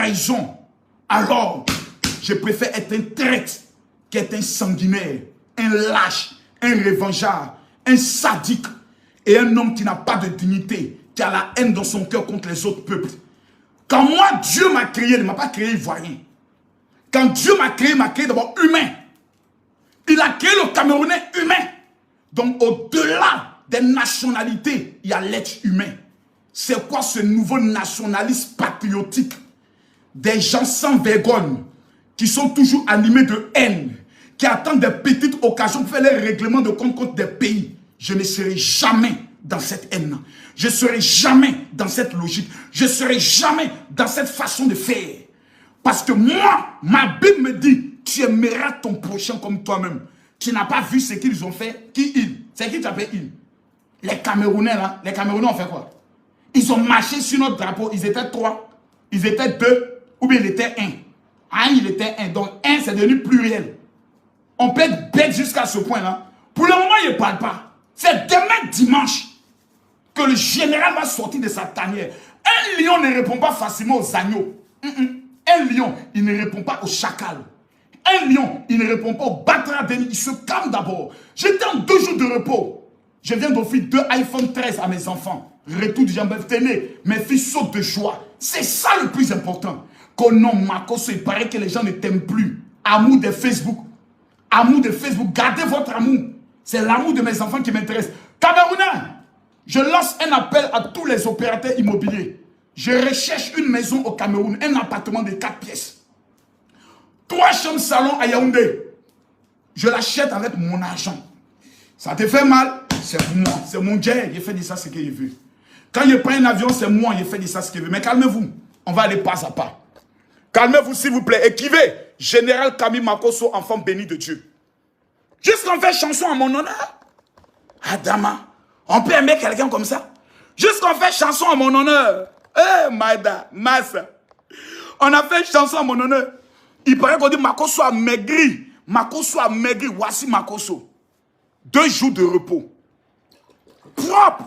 trahison, alors je préfère être un traître qu'être un sanguinaire, un lâche, un revanchard, un sadique et un homme qui n'a pas de dignité, qui a la haine dans son cœur contre les autres peuples. Quand moi, Dieu m'a créé, il ne m'a pas créé ivoirien. Quand Dieu m'a créé d'abord humain. Il a créé le Camerounais humain. Donc au-delà des nationalités, il y a l'être humain. C'est quoi ce nouveau nationalisme patriotique? Des gens sans vergogne, qui sont toujours animés de haine, qui attendent des petites occasions pour faire les règlements de compte contre des pays. Je ne serai jamais dans cette haine. Je ne serai jamais dans cette logique. Je ne serai jamais dans cette façon de faire. Parce que moi, ma Bible me dit, tu aimeras ton prochain comme toi-même. Tu n'as pas vu ce qu'ils ont fait. Qui ils? C'est qui tu appelles ils? Les Camerounais là. Les Camerounais ont fait quoi? Ils ont marché sur notre drapeau. Ils étaient 3. Ils étaient 2. Ou bien ils étaient 1. Ah, il était 1. Donc 1 c'est devenu pluriel. On peut être bête jusqu'à ce point là. Pour le moment, il ne parle pas. C'est demain dimanche que le général va sortir de sa tanière. Un lion ne répond pas facilement aux agneaux. Un lion, il ne répond pas au chacal. Un lion, il ne répond pas au batra. Il se calme d'abord. J'étais en 2 jours de repos. Je viens d'offrir 2 iPhone 13 à mes enfants. Retour du jambon. Tenez, mes filles sautent de joie. C'est ça le plus important. Qu'au nom Makosso, il paraît que les gens ne t'aiment plus. Amour de Facebook. Amour de Facebook. Gardez votre amour. C'est l'amour de mes enfants qui m'intéresse. Camerounais, je lance un appel à tous les opérateurs immobiliers. Je recherche une maison au Cameroun, un appartement de 4 pièces. 3 chambres salon à Yaoundé. Je l'achète avec mon argent. Ça te fait mal? C'est pour moi. C'est mon Dieu. Il fait de ça ce qu'il veut. Quand il prend un avion, c'est moi. Il fait de ça ce qu'il veut. Mais calmez-vous. On va aller pas à pas. Calmez-vous s'il vous plaît. Écrivez. Général Camille Makosso, enfant béni de Dieu. Jusqu'on fait chanson à mon honneur. Adama. On peut aimer quelqu'un comme ça? Jusqu'on fait chanson à mon honneur. Eh, Maïda, Massa. On a fait chanson à mon honneur. Il paraît qu'on dit Makosso a maigri. Makosso a maigri. Voici Makosso. 2 jours de repos. Propre.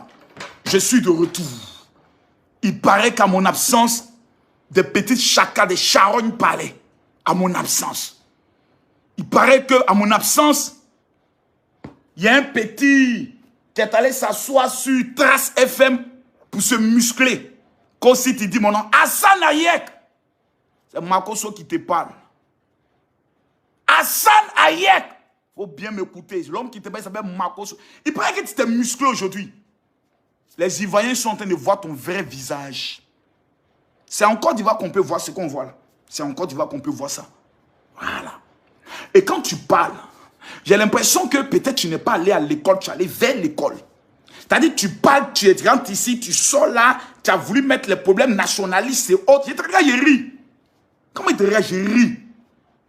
Je suis de retour. Il paraît qu'à mon absence, des petites chacas, des charognes parlaient. À mon absence. Il paraît qu'à mon absence, il y a un petit qui est allé s'asseoir sur Trace FM pour se muscler. Comme si tu dis mon nom. Hassan Hayek. C'est Makosso qui te parle. Hassan Hayek. Il faut bien m'écouter. L'homme qui te parle s'appelle Makosso. Il paraît que tu t'es musclé aujourd'hui. Les Ivoiriens sont en train de voir ton vrai visage. C'est en Côte d'Ivoire qu'on peut voir ce qu'on voit là. C'est en Côte d'Ivoire qu'on peut voir ça. Voilà. Et quand tu parles, j'ai l'impression que peut-être tu n'es pas allé à l'école, tu es allé vers l'école. C'est-à-dire tu parles, tu rentres ici, tu sors là, tu as voulu mettre les problèmes nationalistes et autres. Je te regarde, je ris. Comment il te regarde, je ris.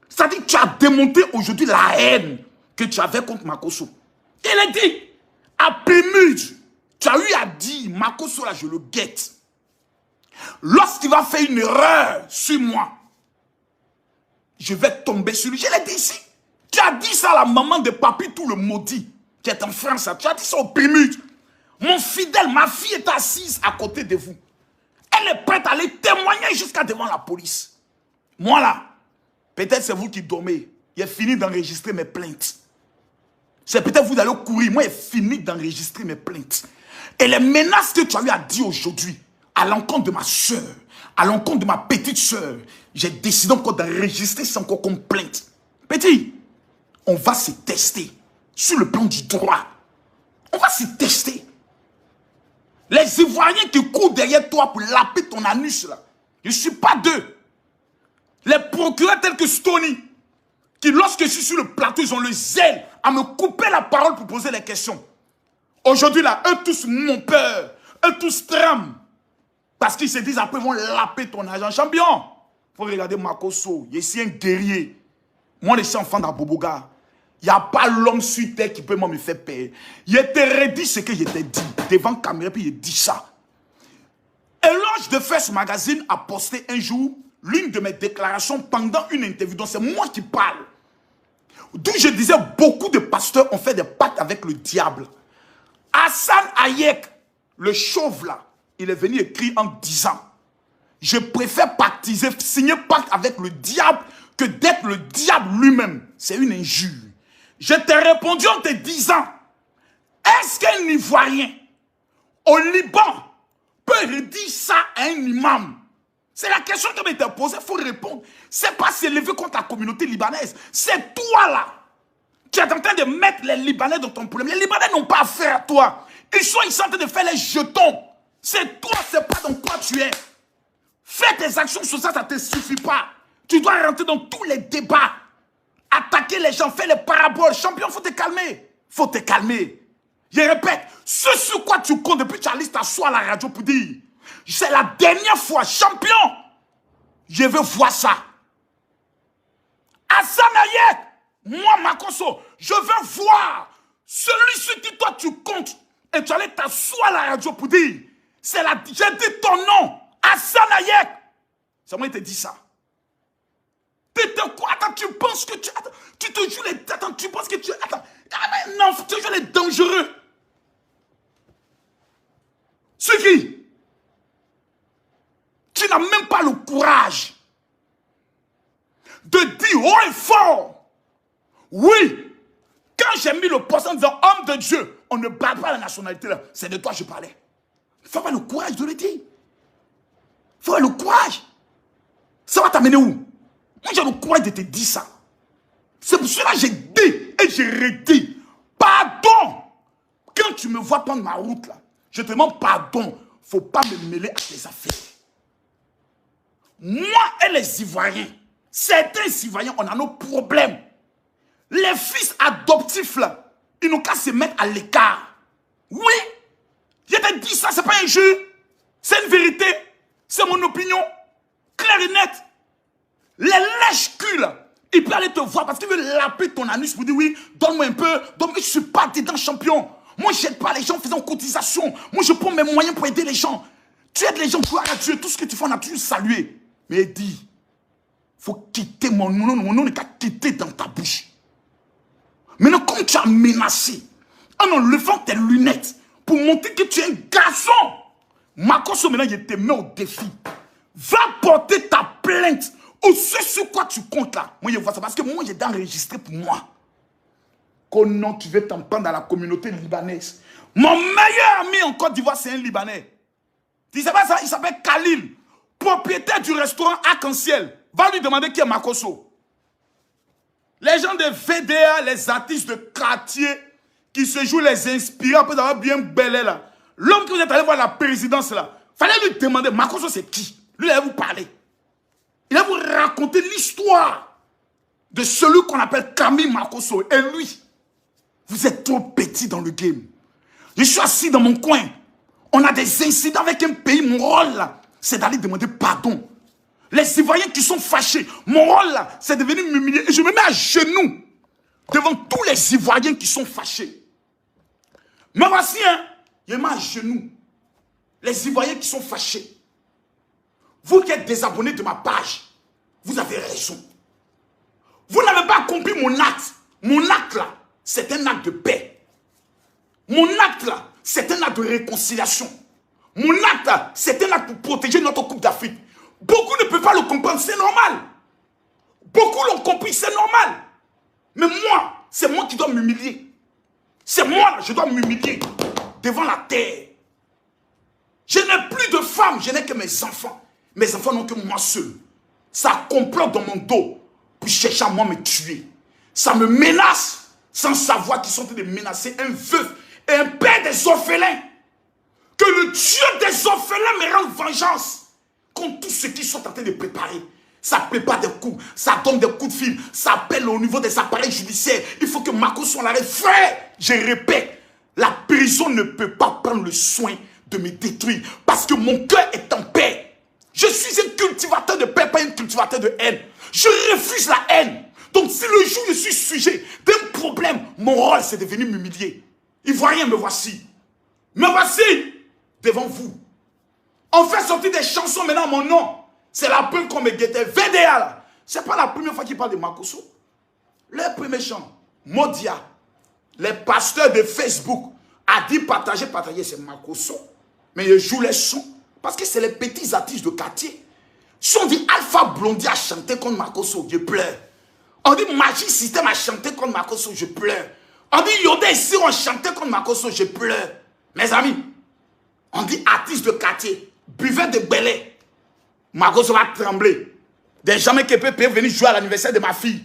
C'est-à-dire que tu as démonté aujourd'hui la haine que tu avais contre Makosso. Il a dit, à Pémude, tu as eu à dire, Makosso là, je le guette. Lorsqu'il va faire une erreur sur moi, je vais tomber sur lui. Je l'ai dit ici. Tu as dit ça à la maman de Papi, tout le maudit, qui est en France. Tu as dit ça au Pémude. Mon fidèle, ma fille est assise à côté de vous. Elle est prête à aller témoigner jusqu'à devant la police. Moi là, peut-être c'est vous qui dormez. J'ai fini d'enregistrer mes plaintes. C'est peut-être vous allez courir. Moi, j'ai fini d'enregistrer mes plaintes. Et les menaces que tu as eu à dire aujourd'hui, à l'encontre de ma soeur, à l'encontre de ma petite soeur, j'ai décidé encore d'enregistrer ça encore comme plainte. Petit, on va se tester sur le plan du droit. On va se tester. Les Ivoiriens qui courent derrière toi pour laper ton anus là, je ne suis pas d'eux. Les procureurs tels que Stony, qui lorsque je suis sur le plateau, ils ont le zèle à me couper la parole pour poser les questions. Aujourd'hui là, eux tous m'ont peur, eux tous trament. Parce qu'ils se disent après ils vont laper ton argent. Champion, il faut regarder Makosso, je suis un guerrier. Moi je suis enfant d'Aboboga. Il n'y a pas l'homme sur terre qui peut me faire peur. Il était redit ce que je t'ai dit devant la caméra, puis il dit ça. Éloge de First Magazine a posté un jour l'une de mes déclarations pendant une interview. Donc c'est moi qui parle. D'où je disais, beaucoup de pasteurs ont fait des pactes avec le diable. Hassan Hayek, le chauve là, il est venu écrire en disant, Je préfère pactiser, signer pacte avec le diable que d'être le diable lui-même. C'est une injure. Je t'ai répondu en te disant, est-ce qu'un Ivoirien au Liban peut redire ça à un imam? C'est la question qui m'a été posée, il faut répondre. C'est pas s'élever contre la communauté libanaise. C'est toi là. Tu es en train de mettre les Libanais dans ton problème. Les Libanais n'ont pas affaire à toi. Ils sont en train de faire les jetons. C'est toi, c'est pas dans quoi tu es. Fais tes actions sur ça, ça ne te suffit pas. Tu dois rentrer dans tous les débats. Attaquer les gens, faire les paraboles. Champion, il faut te calmer. Faut te calmer. Je répète, ce sur quoi tu comptes depuis que tu as listé t'asseoir à la radio pour dire, c'est la dernière fois, champion, je veux voir ça. Hassan Ayek, moi, Makosso, je veux voir celui sur qui toi tu comptes et tu allais t'asseoir à la radio pour dire, j'ai dit ton nom, Hassan Ayek. C'est moi qui te dit ça. Quoi? Attends, tu penses que tu... Attends, tu te joues les... Attends, tu penses que tu... Attends, non, tu te joues les dangereux. C'est qui? Tu n'as même pas le courage de dire haut et fort, oui, quand j'ai mis le poste en disant homme de Dieu, on ne parle pas la nationalité là, c'est de toi que je parlais. Il faut avoir le courage de le dire. Il faut avoir le courage. Ça va t'amener où? Moi j'ai le courage de te dire ça. C'est pour cela que j'ai dit et j'ai redit, pardon. Quand tu me vois prendre ma route là, je te demande pardon. Il ne faut pas me mêler à tes affaires. Moi et les Ivoiriens, certains Ivoiriens, on a nos problèmes. Les fils adoptifs là, ils n'ont qu'à se mettre à l'écart. Oui, je te dis ça, c'est pas un jeu. C'est une vérité. C'est mon opinion. Claire et nette. Les lèches-culs là, ils peuvent aller te voir parce qu'ils veulent laper ton anus pour dire oui, donne-moi un peu. Donc je ne suis pas dedans champion. Moi, je n'aide pas les gens en faisant cotisation. Moi, je prends mes moyens pour aider les gens. Tu aides les gens, gloire à Dieu. Tout ce que tu fais, on a toujours salué. Mais dis, il faut quitter mon nom n'est qu'à quitter dans ta bouche. Maintenant, comme tu as menacé, en enlevant tes lunettes, pour montrer que tu es un garçon, Makosso, maintenant, je te mets au défi. Va porter ta plainte ou ce sur quoi tu comptes là. Moi, je vois ça parce que moi, j'ai enregistré pour moi. Comment tu veux t'en prendre dans la communauté libanaise? Mon meilleur ami en Côte d'Ivoire, c'est un Libanais. Tu sais pas ça? Il s'appelle Khalil, propriétaire du restaurant Arc-en-Ciel. Va lui demander qui est Makosso. Les gens de VDA, les artistes de quartier qui se jouent les inspirés après avoir bien belé là. L'homme que vous êtes allé voir à la présidence là, fallait lui demander Makosso c'est qui? Lui, il allait vous parler. Il allait vous raconter l'histoire de celui qu'on appelle Camille Makosso. Et lui, vous êtes trop petit dans le game. Je suis assis dans mon coin. On a des incidents avec un pays. Mon rôle là, c'est d'aller demander pardon. Les Ivoiriens qui sont fâchés, mon rôle là, c'est de venir m'humilier. Et je me mets à genoux devant tous les Ivoiriens qui sont fâchés. Mais voici, hein, je me mets à genoux. Les Ivoiriens qui sont fâchés. Vous qui êtes désabonnés de ma page, vous avez raison. Vous n'avez pas compris mon acte. Mon acte là, c'est un acte de paix. Mon acte là, c'est un acte de réconciliation. Mon acte là, c'est un acte pour protéger notre Coupe d'Afrique. Beaucoup ne peuvent pas le comprendre, c'est normal. Beaucoup l'ont compris, c'est normal. Mais moi, c'est moi qui dois m'humilier. C'est moi, je dois m'humilier devant la terre. Je n'ai plus de femmes, je n'ai que mes enfants. Mes enfants n'ont que moi seul. Ça complote dans mon dos pour chercher à moi me tuer. Ça me menace sans savoir qu'ils sont en train de menacer un veuf et un père des orphelins. Que le Dieu des orphelins me rende vengeance contre tous ceux qui sont en train de préparer. Ça prépare des coups, ça donne des coups de fil, ça appelle au niveau des appareils judiciaires. Il faut que Makosso soit l'arrêt. Frère, je répète, la prison ne peut pas prendre le soin de me détruire parce que mon cœur est en paix. Je suis un cultivateur de paix, pas un cultivateur de haine. Je refuse la haine. Donc si le jour où je suis sujet d'un problème, mon rôle c'est de venir m'humilier. Ivoirien, me voici. Me voici devant vous. On fait sortir des chansons maintenant à mon nom. C'est la preuve qu'on me guettait. VDA, c'est pas la première fois qu'il parle de Makosso. Le premier chant, Modia, les pasteurs de Facebook, a dit partager, c'est Makosso. Mais je joue les sons. Parce que c'est les petits artistes de quartier. Si on dit Alpha Blondy a chanté contre Makosso, je pleure. On dit Magic System a chanté contre Makosso, je pleure. On dit Yoda et Siro ont chanté contre Makosso, je pleure. Mes amis, on dit artiste de quartier, buveur de belé. Makosso va trembler. Des gens qui peuvent venir jouer à l'anniversaire de ma fille.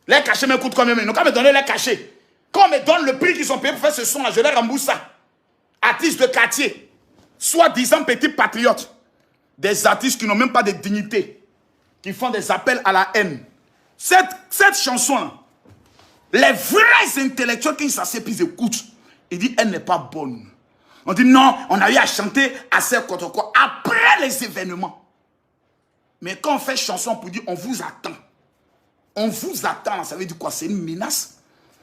Les cachets me coûtent combien? Donc, on me donne les cachets. Quand on me donne le prix qu'ils ont payé pour faire ce son-là, je les rembourse ça. Artistes de quartier, soi-disant petits patriotes. Des artistes qui n'ont même pas de dignité, qui font des appels à la haine. Cette chanson-là, les vrais intellectuels qui s'asseyent puis ils écoutent, ils disent elle n'est pas bonne. On dit non, on a eu à chanter assez contre quoi après les événements. Mais quand on fait chanson pour dire on vous attend, ça veut dire quoi? C'est une menace.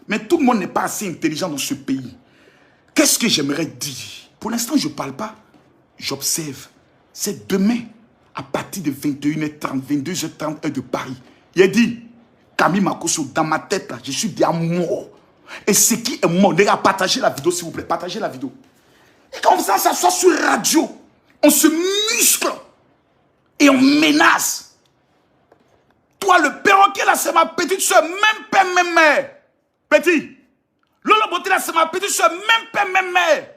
Mais tout le monde n'est pas assez intelligent dans ce pays. Qu'est-ce que j'aimerais dire? Pour l'instant, je ne parle pas, j'observe. C'est demain, à partir de 21h30, 22h30, heure de Paris. Il a dit, Camille Makosso, dans ma tête, là, je suis déjà mort. Et ce qui est mort, les gars, partagez la vidéo, s'il vous plaît, partagez la vidéo. Et quand on s'assoit sur la radio, on se muscle et on menace. Toi, le perroquet, là, c'est ma petite soeur, même père, même mère. Petit. Lolo Beauté, là, c'est ma petite soeur, même père, même mère.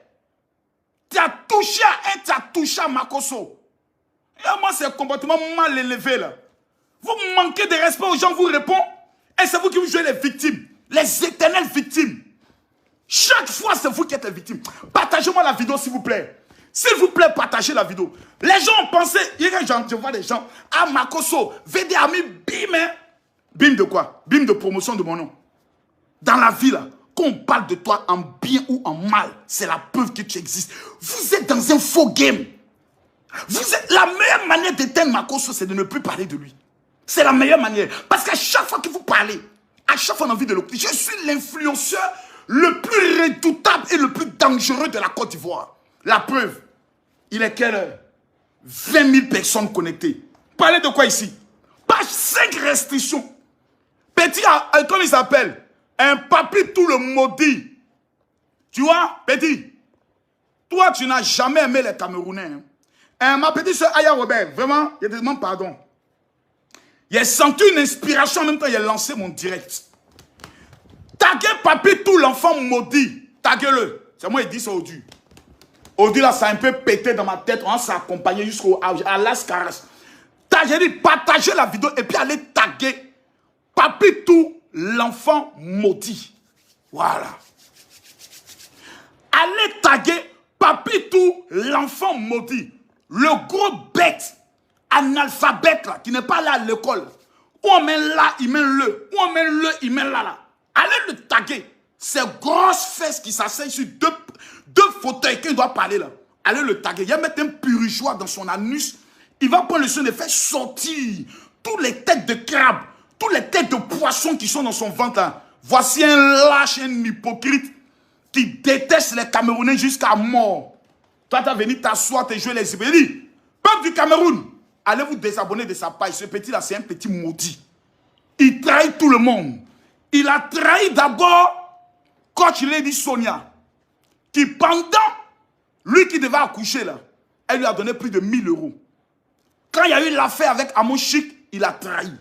Tu as touché à un, tu as touché à Makosso. Et moi, c'est un comportement mal élevé, là. Vous manquez de respect aux gens, vous répondez. Et c'est vous qui vous jouez les victimes. Les éternelles victimes. Chaque fois, c'est vous qui êtes les victimes. Partagez-moi la vidéo, s'il vous plaît. S'il vous plaît, partagez la vidéo. Les gens ont pensé, je vois des gens, ah, Makosso, VD Ami, bim, hein. Bim de quoi? Bim de promotion de mon nom. Dans la vie, là, quand on parle de toi en bien ou en mal, c'est la preuve que tu existes. Vous êtes dans un faux game. La meilleure manière d'éteindre Makosso, c'est de ne plus parler de lui. C'est la meilleure manière. Parce qu'à chaque fois que vous parlez, à chaque fois on a envie de l'écouter. Je suis l'influenceur le plus redoutable et le plus dangereux de la Côte d'Ivoire. La preuve, il est quelle heure? 20 000 personnes connectées. Parlez de quoi ici? Page 5 restrictions. Petit, comment il s'appelle? Un papy tout le maudit. Tu vois, petit, toi tu n'as jamais aimé les Camerounais. Hein? Ma petite soeur Aya Robert, vraiment, je te demande pardon. J'ai senti une inspiration en même temps, j'ai lancé mon direct. Taguez papy tout l'enfant maudit. Taguez-le. C'est moi qui dis ça au dû. Au dû là, ça a un peu pété dans ma tête. On s'est accompagné jusqu'à Las Caras. J'ai dit, partagez la vidéo et puis allez taguer papy tout l'enfant maudit. Voilà. Allez taguer papy tout l'enfant maudit. Le gros bête, analphabète là, qui n'est pas là à l'école. Où on met là, il met le. Où on met le, il met là. Allez le taguer. Ces grosses fesses qui s'asseyent sur deux fauteuils qu'il doit parler là. Allez le taguer. Il va mettre un purigeoire dans son anus. Il va prendre le soin de faire sortir toutes les têtes de crabe, toutes les têtes de poissons qui sont dans son ventre là. Voici un lâche, un hypocrite qui déteste les Camerounais jusqu'à mort. Toi, tu as venu t'asseoir, te jouer les Ibéris. Peuple du Cameroun, allez vous désabonner de sa page. Ce petit-là, c'est un petit maudit. Il trahit tout le monde. Il a trahi d'abord Coach Lady Sonia, qui pendant, lui qui devait accoucher là, elle lui a donné plus de 1000 €. Quand il y a eu l'affaire avec Amon Chic, il a trahi.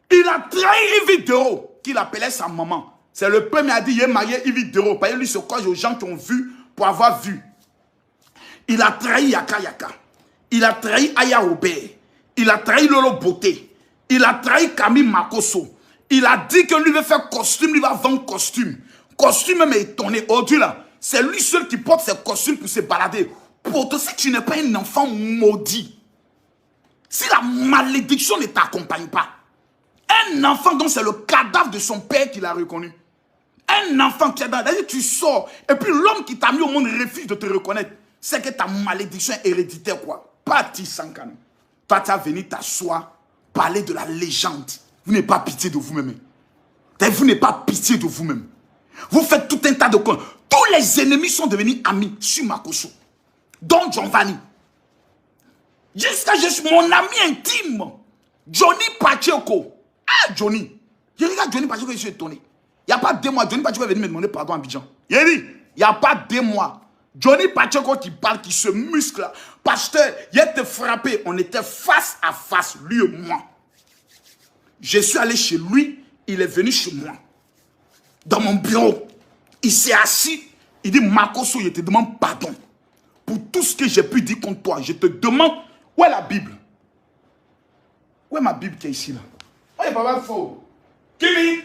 Il a trahi Yves Dero, qu'il appelait sa maman. C'est le premier à dire, il est marié Yves Dero. Parce que lui se coche aux gens qui ont vu pour avoir vu. Il a trahi Yaka Yaka. Il a trahi Aya Robert. Il a trahi Lolo Beauté. Il a trahi Camille Makosso. Il a dit que lui veut faire costume, lui va vendre costume. Costume même étonné. Aujourd'hui là, c'est lui seul qui porte ses costumes pour se balader. Pour toi, si tu n'es pas un enfant maudit, si la malédiction ne t'accompagne pas, un enfant dont c'est le cadavre de son père qu'il a reconnu. Un enfant qui est dans... C'est-à-dire tu sors, et puis l'homme qui t'a mis au monde refuse de te reconnaître. C'est que ta malédiction est héréditaire, quoi. Pas Tissankan. Toi, tu as venu t'asseoir, parler de la légende. Vous n'avez pas pitié de vous-même. Vous n'avez pas pitié de vous-même. Vous faites tout un tas de cons. Tous les ennemis sont devenus amis sur Makosso. Don Giovanni. Jusqu'à mon ami intime, Johnny Pacheco. Ah, Johnny. Je regarde Johnny Pacheco et je suis étonné. Il n'y a pas 2 mois, Johnny Pacheco est venu me demander pardon à Abidjan. Il a dit, il n'y a pas 2 mois. Johnny Pacheco qui parle, qui se muscle là. Pasteur, il a été frappé. On était face à face, lui et moi. Je suis allé chez lui, il est venu chez moi. Dans mon bureau. Il s'est assis. Il dit, Makosso, je te demande pardon. Pour tout ce que j'ai pu dire contre toi. Je te demande, où est la Bible? Où est ma Bible qui est ici là? Oh, il n'est pas faux. Kimi?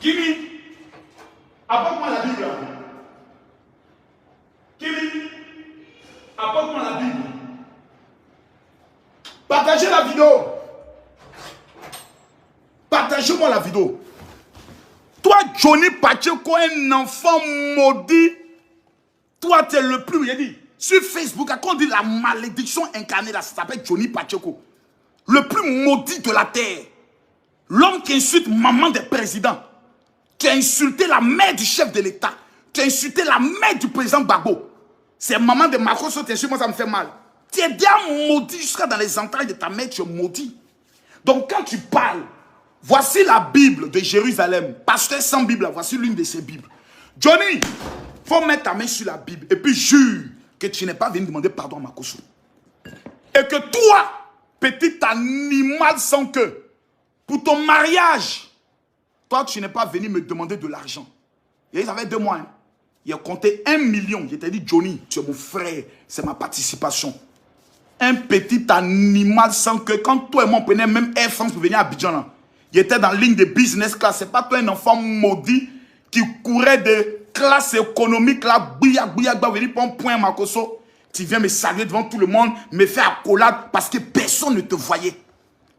Kimi? Apporte-moi la Bible là. Kimi? Apporte-moi la Bible. Partagez la vidéo. Partagez-moi la vidéo. Toi, Johnny Pacheco, un enfant maudit. Toi, tu es le plus. Il dit, sur Facebook, quand on dit la malédiction incarnée, là, ça s'appelle Johnny Pacheco. Le plus maudit de la terre. L'homme qui insulte maman des présidents. Tu as insulté la mère du chef de l'État. Tu as insulté la mère du président Gbagbo. C'est maman de Makosso, tu insultes, moi ça me fait mal. Tu es déjà maudit jusqu'à dans les entrailles de ta mère, tu es maudit. Donc quand tu parles, voici la Bible de Jérusalem. Pasteur sans Bible, voici l'une de ces Bibles. Johnny, il faut mettre ta main sur la Bible et puis jure que tu n'es pas venu demander pardon à Makosso. Et que toi, petit animal sans queue, pour ton mariage, toi, tu n'es pas venu me demander de l'argent. Et ça fait 2 mois. Hein. Il a compté 1 million. Je t'ai dit, Johnny, tu es mon frère. C'est ma participation. Un petit animal sans queue. Quand toi et moi, on prenait même Air France pour venir à Abidjan, là, il était dans la ligne de business class. C'est pas toi un enfant maudit qui courait de classe économique, là, bouillac, venir pour un point, Makosso. Tu viens me saluer devant tout le monde, me faire accolade parce que personne ne te voyait.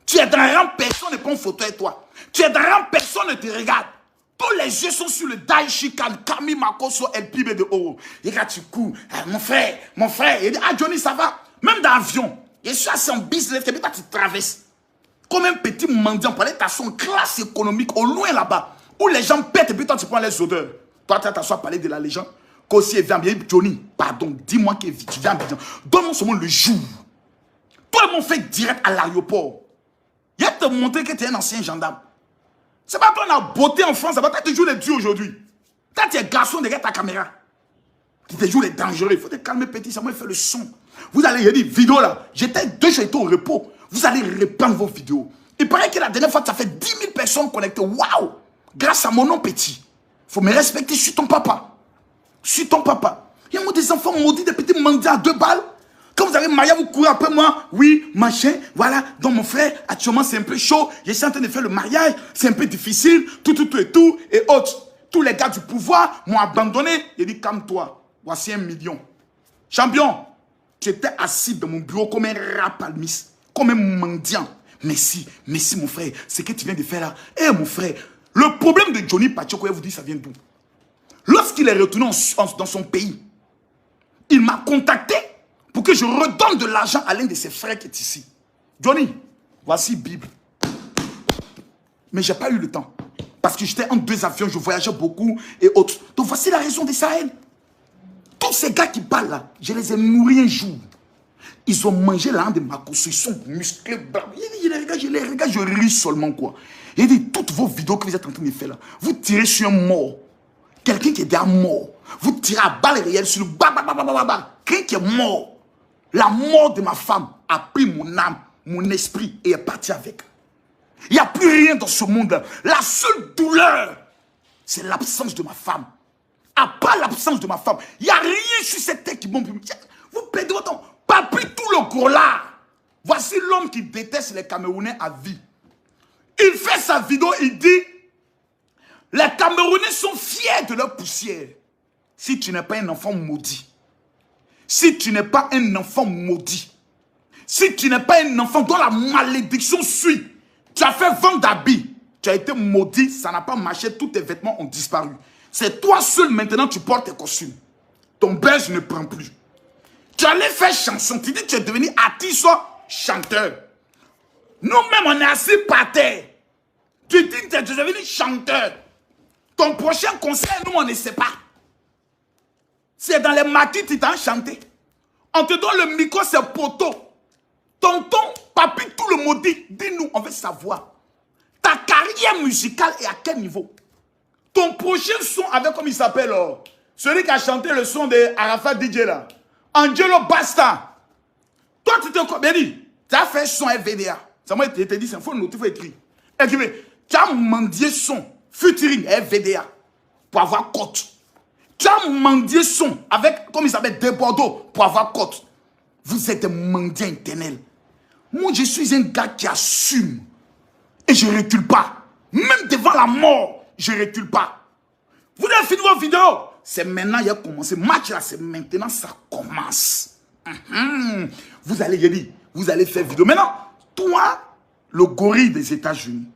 Tu es dans un rang, personne ne prend une photo avec toi. Tu es dans un rang, personne ne te regarde. Tous les yeux sont sur le Daichi Camille Makosso LPB de Oro. Et là, tu cours. Mon frère. Il dit, ah, Johnny, ça va. Même dans l'avion. Je suis assis en business, et puis toi, tu traverses. Comme un petit mendiant, pour aller t'asseoir en classe économique, au loin là-bas, où les gens pètent, et puis toi, tu prends les odeurs. Toi, tu t'assois à parler de la légende. Qu'aussi, il vient bien. Johnny, pardon, dis-moi que tu viens bien. Donne-moi seulement le jour. Toi, ils m'ont fait direct à l'aéroport. Il a te montré que tu es un ancien gendarme. C'est pas toi qui as beauté en France, tu as toujours les dieux aujourd'hui. Toi, tu es garçon derrière ta caméra. Tu te joues les dangereux. Il faut te calmer, petit, ça m'a fait le son. Vous allez, il y a des vidéos là. J'étais 2 jours au repos. Vous allez répandre vos vidéos. Il paraît que la dernière fois, ça fait 10 000 personnes connectées. Waouh! Grâce à mon nom petit. Il faut me respecter, je suis ton papa. Je suis ton papa. Il y a des enfants maudits, des petits mendiants à 2 balles. Quand vous avez marié, vous courez après moi. Oui, machin, voilà. Donc mon frère, actuellement, c'est un peu chaud. Je suis en train de faire le mariage. C'est un peu difficile. Tout et autres. Tous les gars du pouvoir m'ont abandonné. Il dit, calme-toi. Voici 1 million. Champion, tu étais assis dans mon bureau comme un rapalmis, comme un mendiant. Merci mon frère. Ce que tu viens de faire là. Eh mon frère, le problème de Johnny Pacheco, vous dit, ça vient d'où? Lorsqu'il est retourné dans son pays, il m'a contacté pour que je redonne de l'argent à l'un de ses frères qui est ici. Johnny, voici Bible. Mais je n'ai pas eu le temps. Parce que j'étais en 2 avions, je voyageais beaucoup et autres. Donc voici la raison des Sahel. Tous ces gars qui parlent là, je les ai nourris un jour. Ils ont mangé la langue de Makosso, ils sont musclés, blancs. Je les regarde, je ris seulement quoi. Il dit, toutes vos vidéos que vous êtes en train de faire là, vous tirez sur un mort. Quelqu'un qui est déjà mort. Vous tirez à balles réelles sur le quelqu'un qui est mort. La mort de ma femme a pris mon âme, mon esprit et est parti avec. Il n'y a plus rien dans ce monde. La seule douleur, c'est l'absence de ma femme. À part l'absence de ma femme, il n'y a rien sur cette terre qui bombe. Vous perdez votre temps. Papi tout le gros là. Voici l'homme qui déteste les Camerounais à vie. Il fait sa vidéo, il dit, les Camerounais sont fiers de leur poussière. Si tu n'es pas un enfant maudit, si tu n'es pas un enfant maudit, si tu n'es pas un enfant dont la malédiction suit, tu as fait vendre d'habits, tu as été maudit, ça n'a pas marché, tous tes vêtements ont disparu. C'est toi seul maintenant tu portes tes costumes. Ton buzz ne prend plus. Tu allais faire chanson, tu dis que tu es devenu artiste, chanteur. Nous-mêmes on est assis par terre. Tu dis que tu es devenu chanteur. Ton prochain concert, nous on ne sait pas. C'est dans les maquis tu t'as chanté. On te donne le micro, c'est poteau. Tonton, papi, tout le maudit, dis-nous, on veut savoir. Ta carrière musicale est à quel niveau? Ton prochain son avec, comme il s'appelle, Celui qui a chanté le son de Arafat DJ là. Angelo Basta. Toi, tu te bien dit. Tu as fait son FVDA. Ça m'a été dit, c'est un faux noté, il faut écrire. Écrivez. Tu as mendié son featuring FVDA pour avoir cote. Tu as mendié son avec, comme il s'appelle, De Bordeaux pour avoir cote. Vous êtes un mendiant éternel. Moi, je suis un gars qui assume. Et je ne recule pas. Même devant la mort, je ne recule pas. Vous avez fini vos vidéos. C'est maintenant qu'il a commencé. Match là, c'est maintenant ça commence. Vous allez dire, vous allez faire vidéo. Maintenant, toi, le gorille des États-Unis,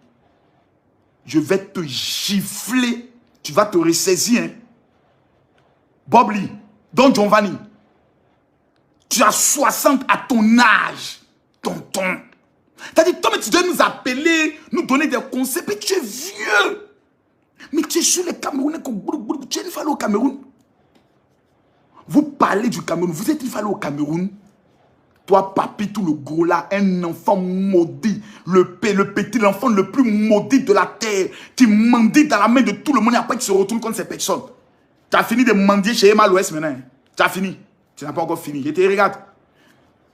je vais te gifler. Tu vas te ressaisir. Hein? Bob Lee, Don Giovanni, tu as 60 à ton âge, tonton. C'est-à-dire, toi, tu dois nous appeler, nous donner des conseils, mais tu es vieux. Mais tu es sur les Camerounais, tu es une fois allé au Cameroun. Vous parlez du Cameroun, vous êtes une fois allé au Cameroun. Toi, papi, tout le gros là, un enfant maudit, le petit, l'enfant le plus maudit de la terre, qui mendie dans la main de tout le monde et après tu se retournes contre ces personnes. Tu as fini de mendier chez Emma l'Ouest maintenant. Tu as fini. Tu n'as pas encore fini. Je te regarde.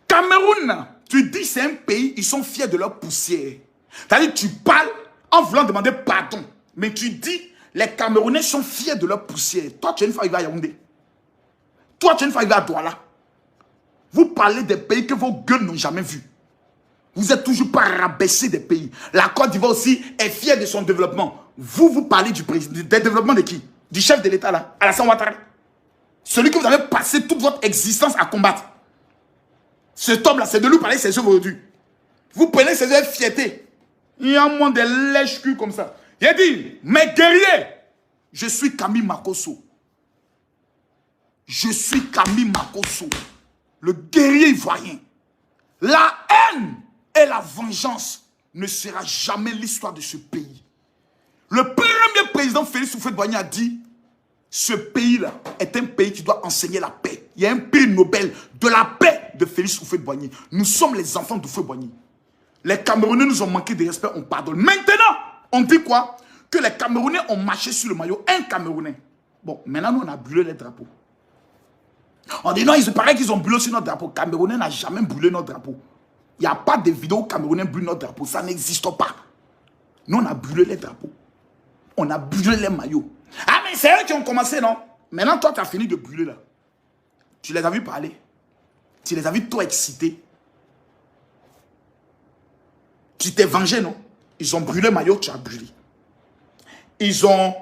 Cameroun, tu dis c'est un pays, ils sont fiers de leur poussière. C'est-à-dire tu parles en voulant demander pardon. Mais tu dis, les Camerounais sont fiers de leur poussière. Toi, tu es une fois arrivé à Yaoundé. Toi, tu es une fois arrivé à Douala. Vous parlez des pays que vos gueules n'ont jamais vus. Vous n'êtes toujours pas rabaissé des pays. La Côte d'Ivoire aussi est fière de son développement. Vous parlez du développement de qui? Du chef de l'État là, Alassane Ouattara. Celui que vous avez passé toute votre existence à combattre. Cet homme là, c'est de lui parler ses œuvres aujourd'hui. Vous prenez ses œuvres fierté. Il y a un monde de lèche-cul comme ça. Il a dit, mes guerriers, je suis Camille Makosso. Je suis Camille Makosso. Le guerrier ivoirien. La haine et la vengeance ne sera jamais l'histoire de ce pays. Le premier président Félix Houphouët-Boigny a dit, ce pays-là est un pays qui doit enseigner la paix. Il y a un prix Nobel de la paix de Félix Houphouët-Boigny. Nous sommes les enfants d'Houphouët-Boigny. Les Camerounais nous ont manqué de respect, on pardonne. Maintenant, on dit quoi? Que les Camerounais ont marché sur le maillot. Un Camerounais. Bon, maintenant, nous, on a brûlé les drapeaux. On dit non, il paraît qu'ils ont brûlé sur notre drapeau. Camerounais n'a jamais brûlé notre drapeau. Il n'y a pas de vidéo où Camerounais brûlent notre drapeau. Ça n'existe pas. Nous, on a brûlé les drapeaux. On a brûlé les maillots. Ah, mais c'est eux qui ont commencé, non? Maintenant, toi, tu as fini de brûler, là. Tu les as vus parler. Tu les as vus, toi, excités. Tu t'es vengé, non? Ils ont brûlé le maillot, tu as brûlé. Ils ont...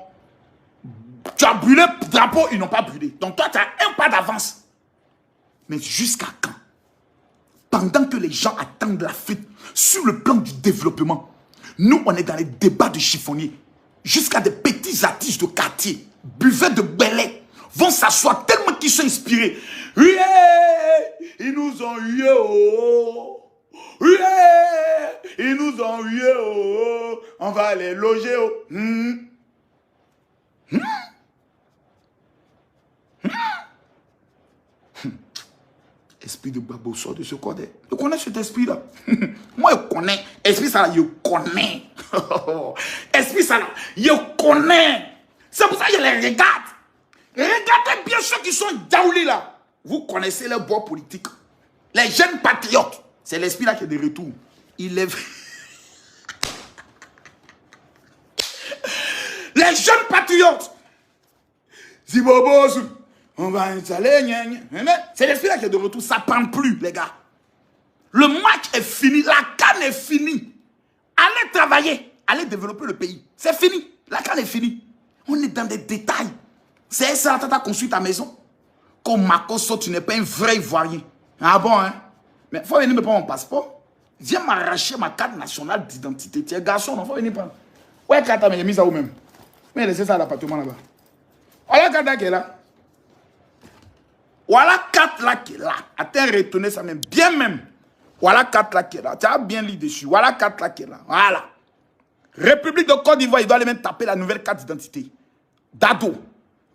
Tu as brûlé le drapeau, ils n'ont pas brûlé. Donc, toi, tu as un pas d'avance. Mais jusqu'à quand? Pendant que les gens attendent l'Afrique sur le plan du développement, nous, on est dans les débats de chiffonniers. Jusqu'à des petits artistes de quartier, buvets de belais, vont s'asseoir tellement qu'ils sont inspirés. Yeah, ils nous ont eu, oh. Yeah, ils nous ont eu, oh. On va les loger, oh. Esprit de Babo sort de ce corps. Je connais cet esprit-là. Moi, je connais. Esprit ça, je connais. Esprit ça, je connais. C'est pour ça que je les regarde. Regardez bien ceux qui sont daoulés là. Vous connaissez leur bois politique. Les jeunes patriotes. C'est l'esprit là qui est de retour. Il est... Les jeunes patriotes. Zibobo, on va installer. C'est l'esprit là qui est de retour. Ça ne prend plus, les gars. Le match est fini. La canne est finie. Allez travailler. Allez développer le pays. C'est fini. La canne est finie. On est dans des détails. C'est ça, tu as construit ta maison. Comme Makosso, tu n'es pas un vrai Ivoirien. Ah bon, hein? Mais il faut venir me prendre mon passeport. Viens m'arracher ma carte nationale d'identité. Tu es garçon, non? Il faut venir prendre. Ouais, carte, mais j'ai mis ça où même. Mais laissez ça à l'appartement là-bas. Voilà la carte qui est là. Voilà la carte là qui est là. Attends, retournez ça même. Bien même. Voilà la carte là qui est là. Tu as bien lu dessus. Voilà la carte là qui est là. Voilà. République de Côte d'Ivoire, il doit aller même taper la nouvelle carte d'identité. Dado.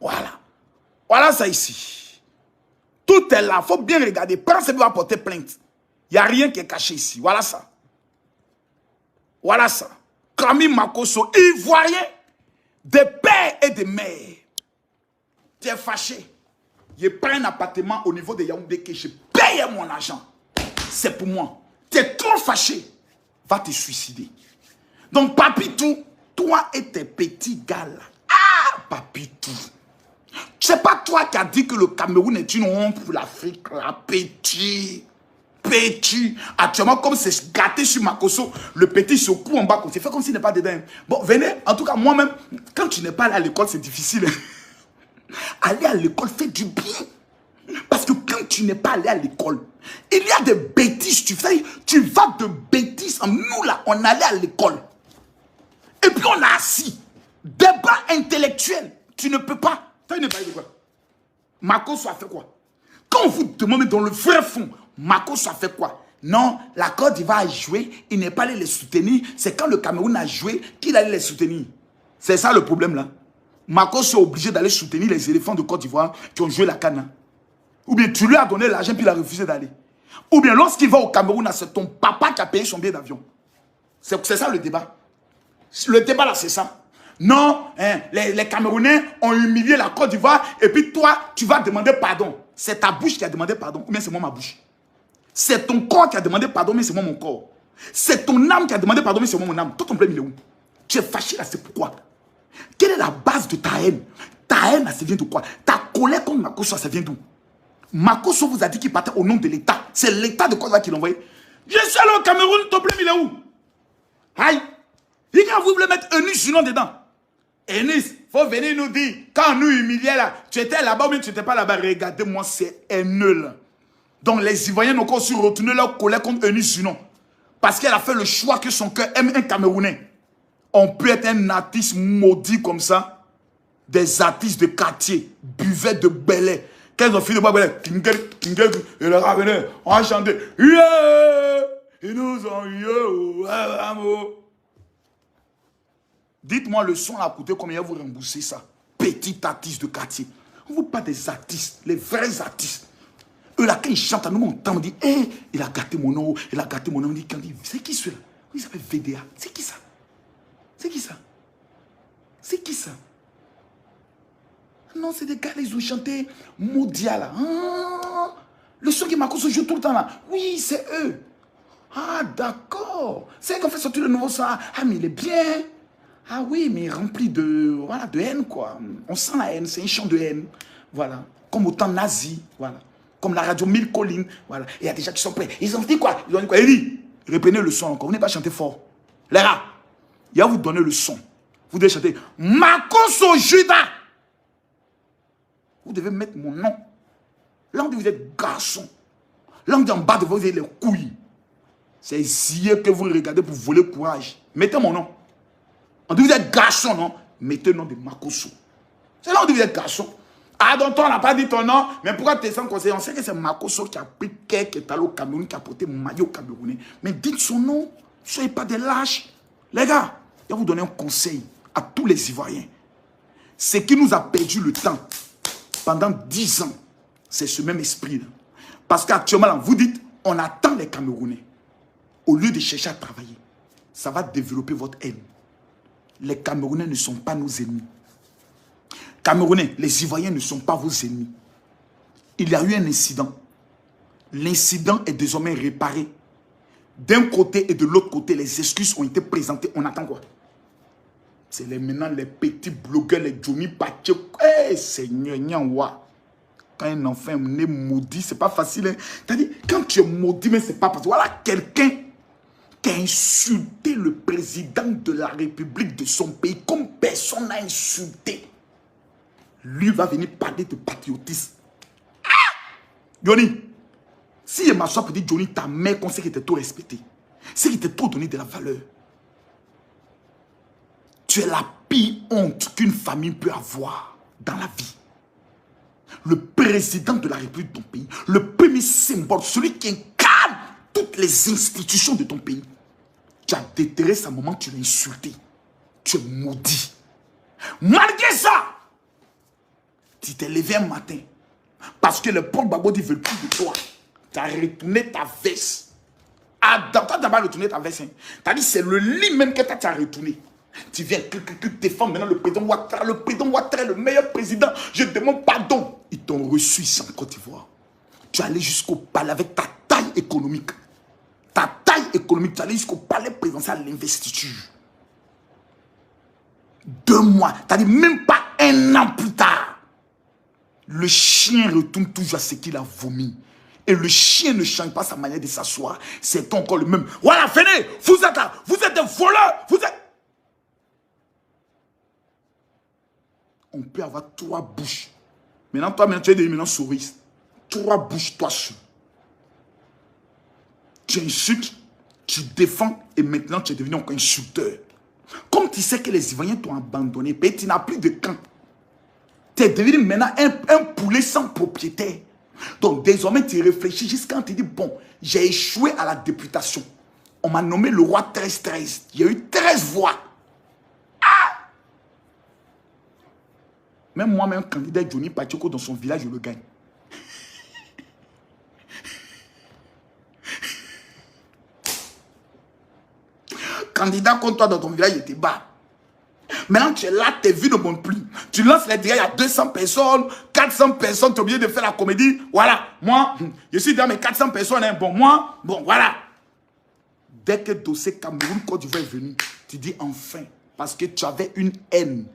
Voilà. Voilà ça ici. Tout est là. Il faut bien regarder. Prends celui qui va porter plainte. Il n'y a rien qui est caché ici. Voilà ça. Voilà ça. Camille Makosso, Ivoirien, des pères et des mères. Tu es fâché. Je prends un appartement au niveau de Yaoundé que je paye mon argent. C'est pour moi. Tu es trop fâché. Va te suicider. Donc, Papitou, toi et tes petits gars là. Ah, Papitou. C'est pas toi qui as dit que le Cameroun est une honte pour l'Afrique, là, petit. Petit. Actuellement, comme c'est gâté sur Makosso, le petit se coud en bas, c'est fait comme s'il n'est pas dedans. Bon, venez, en tout cas, moi-même, quand tu n'es pas allé à l'école, c'est difficile. Aller à l'école fait du bien. Parce que quand tu n'es pas allé à l'école, il y a des bêtises, tu vas de bêtises. Nous, là, on allait à l'école. Et puis, on a assis. Débat intellectuel. Tu ne peux pas. Tu n'es pas allé de quoi? Makosso a fait quoi? Quand on vous demande dans le vrai fond, Makosso a fait quoi? Non, la Côte d'Ivoire a joué, il n'est pas allé les soutenir. C'est quand le Cameroun a joué qu'il allait les soutenir. C'est ça le problème là. Makosso est obligé d'aller soutenir les éléphants de Côte d'Ivoire qui ont joué la canne. Ou bien tu lui as donné l'argent puis il a refusé d'aller. Ou bien lorsqu'il va au Cameroun, c'est ton papa qui a payé son billet d'avion. C'est ça le débat. Le débat là, c'est ça. Non, hein, les Camerounais ont humilié la Côte d'Ivoire et puis toi, tu vas demander pardon. C'est ta bouche qui a demandé pardon ou bien c'est moi ma bouche. C'est ton corps qui a demandé pardon, mais c'est moi mon corps. C'est ton âme qui a demandé pardon, mais c'est moi mon âme. Toi, ton problème, il est où? Tu es fâché là, c'est pourquoi? Quelle est la base de ta haine? Ta haine, ça vient de quoi? Ta colère contre Makosso, ça vient d'où? Makosso vous a dit qu'il partait au nom de l'État. C'est l'État de Côte d'Ivoire qui l'a envoyé. Je suis allé au Cameroun, ton problème, il est où? Aïe! Et quand vous voulez mettre Eunice Junon dedans, Eunice, il faut venir nous dire, quand nous humiliait là, tu étais là-bas ou bien tu n'étais pas là-bas, regardez-moi, c'est haineux là. Donc les Ivoiriens n'ont encore su retourner leur colère contre Eunice Junon. Parce qu'elle a fait le choix que son cœur aime un Camerounais. On peut être un artiste maudit comme ça. Des artistes de quartier, buvets de Belay. Quand ils ont fini de boire Belay, et le raveneur, on a chanté, yeah, ils nous ont eu, dites-moi le son a coûté combien vous remboursez ça? Petit artiste de quartier. On ne veut pas des artistes, les vrais artistes. Eux là, quand ils chantent à nous, on entend, on dit, hé, il a gâté mon nom, il a gâté mon nom. On dit, c'est qui celui-là? Il s'appelle VDA. C'est qui ça? C'est qui ça? C'est qui ça? Non, c'est des gars, ils ont chanté Maudia là. Ah, le son qui Makosso joue tout le temps là. Oui, c'est eux. Ah, d'accord. C'est eux qui ont fait sortir le nouveau son. Ah, mais il est bien. Ah oui, mais rempli de, voilà, de haine, quoi. On sent la haine, c'est un chant de haine. Voilà. Comme au temps nazi, voilà. Comme la radio Mille Collines, voilà. Et il y a des gens qui sont prêts. Ils ont dit quoi? Ils ont dit quoi? Il dit, reprenez le son encore. Vous n'avez pas chanté fort. Les gars, il va vous donner le son. Vous devez chanter Makosso Juda. Vous devez mettre mon nom. Là, on dit vous êtes garçon. Là, on dit en bas de vous, vous avez les couilles. C'est yeux que vous regardez pour voler courage. Mettez mon nom. On dit vous êtes garçon, non? Mettez le nom de Makosso. C'est là où on dit vous êtes garçon. Ah, donc toi, on n'a pas dit ton nom, mais pourquoi tu es sans conseil? On sait que c'est Makosso qui a pris quelqu'un qui est allé au Cameroun, qui a porté maillot camerounais. Mais dites son nom, ne soyez pas des lâches. Les gars, je vais vous donner un conseil à tous les Ivoiriens. Ce qui nous a perdu le temps pendant 10 ans, c'est ce même esprit-là. Parce qu'actuellement, vous dites, on attend les Camerounais. Au lieu de chercher à travailler, ça va développer votre haine. Les Camerounais ne sont pas nos ennemis. Camerounais, les Ivoiriens ne sont pas vos ennemis. Il y a eu un incident. L'incident est désormais réparé. D'un côté et de l'autre côté, les excuses ont été présentées. On attend quoi? C'est maintenant les petits blogueurs, les Johnny Pache. Eh, Seigneur, Nyanwa. Quand un enfant est maudit, c'est pas facile. Hein? C'est-à-dire, quand tu es maudit, mais c'est pas facile. Voilà quelqu'un qui a insulté le président de la République de son pays comme personne n'a insulté. Lui va venir parler de patriotisme. Ah! Johnny, si je m'assois pour dire Johnny, ta mère qu'on sait qu'il était trop respecté, c'est qu'il t'a trop donné de la valeur. Tu es la pire honte qu'une famille peut avoir dans la vie. Le président de la République de ton pays, le premier symbole, celui qui incarne toutes les institutions de ton pays. Tu as déterré sa maman, tu l'as insulté. Tu es maudit. Malgré ça, tu t'es levé un matin parce que le pauvre Babodi ne veut plus de toi. Tu as retourné ta veste. Ah, toi, tu n'as pas retourné ta veste. Hein. Tu as dit c'est le lit même que tu as retourné. Tu viens défendre maintenant le président Ouattara. Le président Ouattara est le meilleur président. Je demande pardon. Ils t'ont reçu ici en Côte d'Ivoire. Tu es allé jusqu'au palais avec ta taille économique. Ta taille économique, tu es allé jusqu'au palais présidentiel à l'investiture. 2 mois, c'est-à-dire même pas 1 an plus tard. Le chien retourne toujours à ce qu'il a vomi. Et le chien ne change pas sa manière de s'asseoir. C'est encore le même. Voilà, venez, vous êtes là, vous êtes des voleurs, vous êtes... On peut avoir 3 bouches. Maintenant, toi, tu es devenu souris. 3 bouches, toi seul. Tu insultes, tu défends, et maintenant tu es devenu encore insulteur. Comme tu sais que les Ivoiriens t'ont abandonné, et tu n'as plus de camp. Tu es devenu maintenant un poulet sans propriétaire. Donc désormais tu réfléchis jusqu'à quand tu dis, bon, j'ai échoué à la députation. On m'a nommé le roi 13-13. Il y a eu 13 voix. Ah! Même moi-même, candidat Johnny Pachoko dans son village, je le gagne. Candidat contre toi dans ton village, il était bas. Maintenant, tu es là, tes vues ne montent plus. Tu lances les dégâts, il y a 200 personnes, 400 personnes, tu es obligé de faire la comédie. Voilà, moi, je suis dans mes 400 personnes. Hein. Bon, moi, bon, voilà. Dès que le dossier Cameroun-Côte d'Ivoire est venu, tu dis enfin, parce que tu avais une haine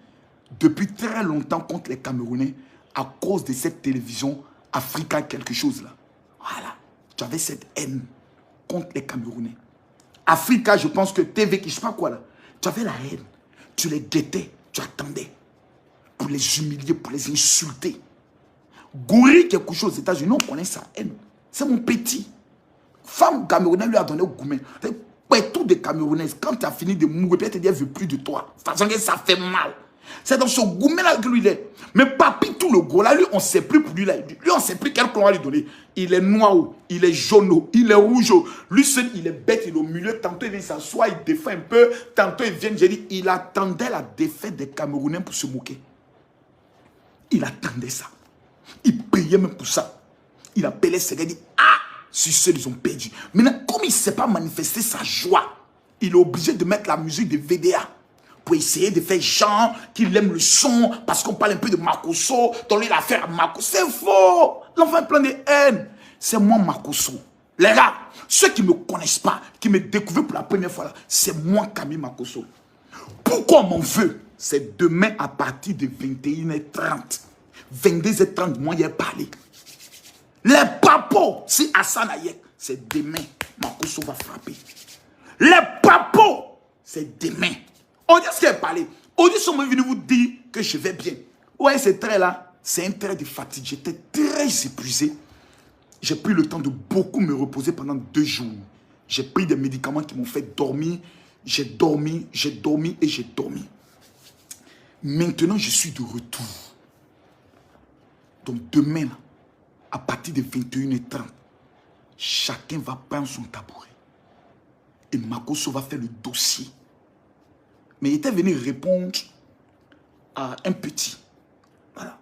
depuis très longtemps contre les Camerounais à cause de cette télévision Africa quelque chose là. Voilà, tu avais cette haine contre les Camerounais. Africa, je pense que TV, je ne sais pas quoi là. Tu avais la haine. Tu les guettais, tu attendais. Pour les humilier, pour les insulter. Goury qui est couché aux États-Unis, on connaît sa haine. C'est mon petit. Femme camerounaise lui a donné au gourmet. Tout des Camerounaises, quand tu as fini de mourir, peut-être elle ne veut plus de toi. De toute façon, ça fait mal. C'est dans ce gourmet-là que lui il est. Mais papi, tout le gros là, lui, on ne sait plus pour lui. Là. Lui, on ne sait plus quel qu'on va lui donner. Il est noir, il est jaune, il est rouge. Lui seul, il est bête, il est au milieu. Tantôt, il vient s'asseoir, il défend un peu. Tantôt, il vient, j'ai dit, il attendait la défaite des Camerounais pour se moquer. Il attendait ça. Il payait même pour ça. Il appelait ses gars, il dit, ah, si ceux ils ont perdu. Maintenant, comme il ne sait pas manifester sa joie, il est obligé de mettre la musique de VDA. Pour essayer de faire genre qu'il aime le son, parce qu'on parle un peu de Makosso, donc lui il a affaire à Makosso. C'est faux! L'enfant est plein de haine. C'est moi Makosso. Les gars, ceux qui ne me connaissent pas, qui me découvrent pour la première fois là, c'est moi Camille Makosso. Pourquoi on m'en veut? C'est demain à partir de 21h30. 22h30, moi j'ai parlé. Les papos, si Hassan Ayek, c'est demain, Makosso va frapper. Les papos, c'est demain. On dit ce qu'elle parlait. On dit sont venus vous dire que je vais bien. Ouais, ce trait là, c'est un trait de fatigue. J'étais très épuisé. J'ai pris le temps de beaucoup me reposer pendant 2 jours. J'ai pris des médicaments qui m'ont fait dormir. J'ai dormi et j'ai dormi. Maintenant, je suis de retour. Donc demain, là, à partir de 21h30, chacun va prendre son tabouret. Et Makosso va faire le dossier. Mais il était venu répondre à un petit, voilà,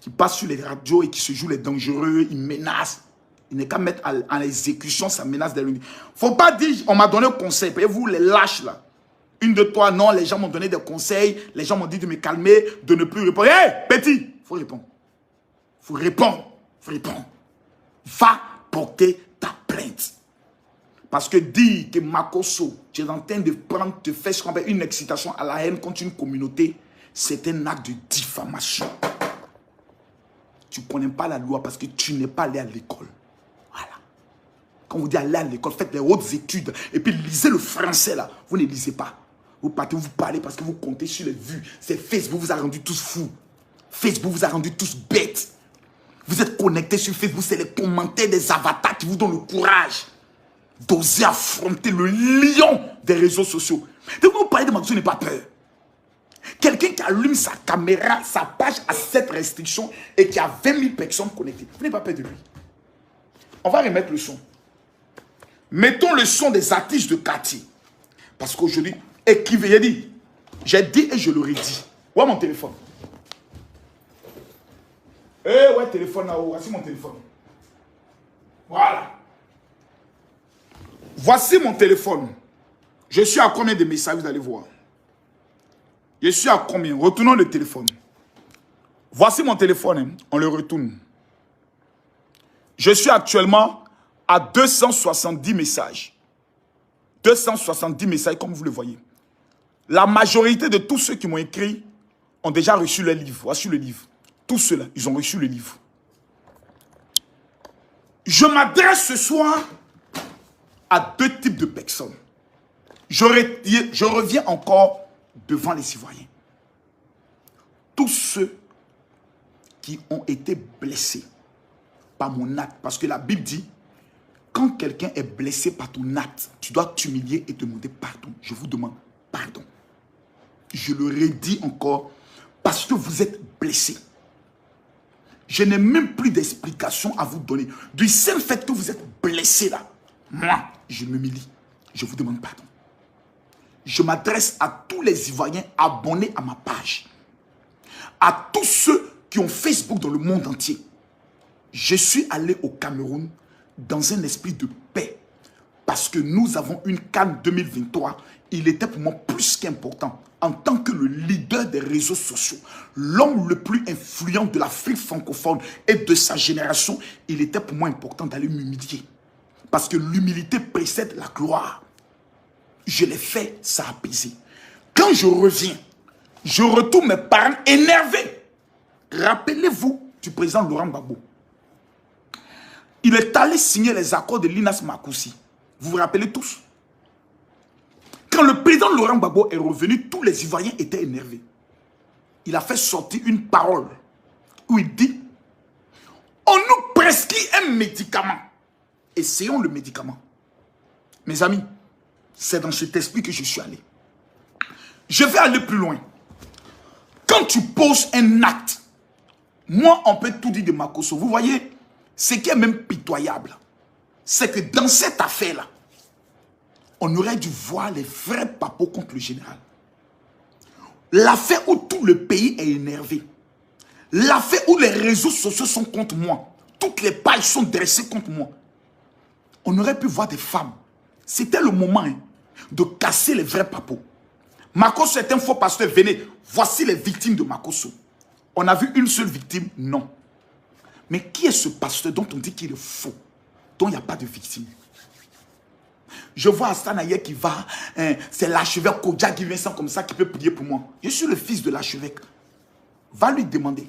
qui passe sur les radios et qui se joue les dangereux, il menace. Il n'est qu'à mettre en exécution sa menace de l'une. Faut pas dire, on m'a donné un conseil. Vous les lâches là. 1, 2, 3, non, les gens m'ont donné des conseils. Les gens m'ont dit de me calmer, de ne plus répondre. Hé, petit, faut répondre. Faut répondre. Faut répondre. Va porter ta plainte. Parce que dire que Makosso, tu es en train de prendre, te faire une excitation à la haine contre une communauté, c'est un acte de diffamation. Tu ne connais pas la loi parce que tu n'es pas allé à l'école. Voilà. Quand vous dites aller à l'école, faites les hautes études et puis lisez le français là. Vous ne lisez pas. Vous partez, vous parlez parce que vous comptez sur les vues. C'est Facebook vous a rendu tous fous. Facebook vous a rendu tous bêtes. Vous êtes connectés sur Facebook, c'est les commentaires des avatars qui vous donnent le courage d'oser affronter le lion des réseaux sociaux. Donc vous parlez de Makosso, n'ayez pas peur. Quelqu'un qui allume sa caméra, sa page à cette restriction et qui a 20 000 personnes connectées. Vous n'avez pas peur de lui. On va remettre le son. Mettons le son des artistes de quartier. Parce qu'aujourd'hui, écrivez, j'ai dit et je l'aurais dit. Où est mon téléphone? Eh ouais, téléphone là-haut. Voici mon téléphone. Voilà. Voici mon téléphone. Je suis à combien de messages, vous allez voir. Je suis à combien? Retournons le téléphone. Voici mon téléphone, hein. On le retourne. Je suis actuellement à 270 messages. 270 messages, comme vous le voyez. La majorité de tous ceux qui m'ont écrit ont déjà reçu le livre. Voici le livre. Tous ceux-là, ils ont reçu le livre. Je m'adresse ce soir à deux types de personnes. Je reviens encore devant les Ivoiriens. Tous ceux qui ont été blessés par mon acte. Parce que la Bible dit, quand quelqu'un est blessé par ton acte, tu dois t'humilier et demander pardon. Je vous demande pardon. Je le redis encore, parce que vous êtes blessés. Je n'ai même plus d'explication à vous donner. Du seul fait que vous êtes blessés là, moi, je m'humilie. Je vous demande pardon. Je m'adresse à tous les Ivoiriens abonnés à ma page. À tous ceux qui ont Facebook dans le monde entier. Je suis allé au Cameroun dans un esprit de paix. Parce que nous avons une CAN 2023. Il était pour moi plus qu'important. En tant que le leader des réseaux sociaux, l'homme le plus influent de l'Afrique francophone et de sa génération, il était pour moi important d'aller m'humilier. Parce que l'humilité précède la gloire. Je l'ai fait, ça a apaisé. Quand je reviens, je retourne mes parents énervés. Rappelez-vous du président Laurent Gbagbo. Il est allé signer les accords de Linas Makoussi. Vous vous rappelez tous? Quand le président Laurent Gbagbo est revenu, tous les Ivoiriens étaient énervés. Il a fait sortir une parole où il dit, on nous prescrit un médicament. Essayons le médicament. Mes amis, c'est dans cet esprit que je suis allé. Je vais aller plus loin. Quand tu poses un acte, moi, on peut tout dire de Makosso. Vous voyez, ce qui est même pitoyable, c'est que dans cette affaire-là, on aurait dû voir les vrais papos contre le général. L'affaire où tout le pays est énervé. L'affaire où les réseaux sociaux sont contre moi. Toutes les pages sont dressées contre moi. On aurait pu voir des femmes. C'était le moment de casser les vrais papos. Makosso est un faux pasteur. Venez, voici les victimes de Makosso. On a vu une seule victime? Non. Mais qui est ce pasteur dont on dit qu'il est faux? Dont il n'y a pas de victime? Je vois Astanaye qui va, c'est l'archevêque Kodja qui vient sans comme ça, qui peut prier pour moi. Je suis le fils de l'archevêque. Va lui demander,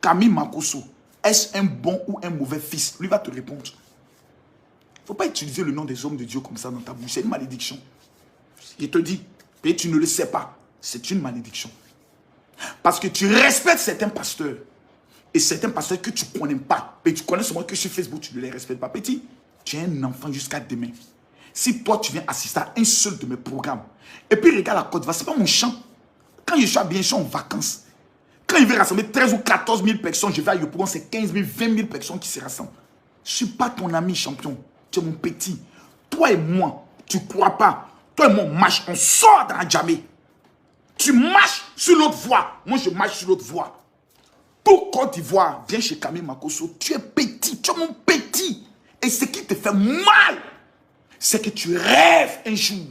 Camille Makosso, est-ce un bon ou un mauvais fils? Lui va te répondre. Il ne faut pas utiliser le nom des hommes de Dieu comme ça dans ta bouche. C'est une malédiction. Je te dis, et tu ne le sais pas, c'est une malédiction. Parce que tu respectes certains pasteurs. Et certains pasteurs que tu ne connais pas. Mais tu connais seulement que sur Facebook, tu ne les respectes pas. Petit, tu es un enfant jusqu'à demain. Si toi, tu viens assister à un seul de mes programmes, et puis regarde la Côte d'Ivoire, ce n'est pas mon champ. Quand je suis bien, je suis en vacances. Quand il veut rassembler 13 ou 14 000 personnes, je vais à Yopougon, c'est 15 000, 20 000 personnes qui se rassemblent. Je ne suis pas ton ami champion. Tu es mon petit. Toi et moi, tu ne crois pas. Toi et moi, on marche, on sort dans la jamée. Tu marches sur l'autre voie. Moi, je marche sur l'autre voie. Tout Côte d'Ivoire, viens chez Camille Makosso. Tu es petit, tu es mon petit. Et ce qui te fait mal, c'est que tu rêves un jour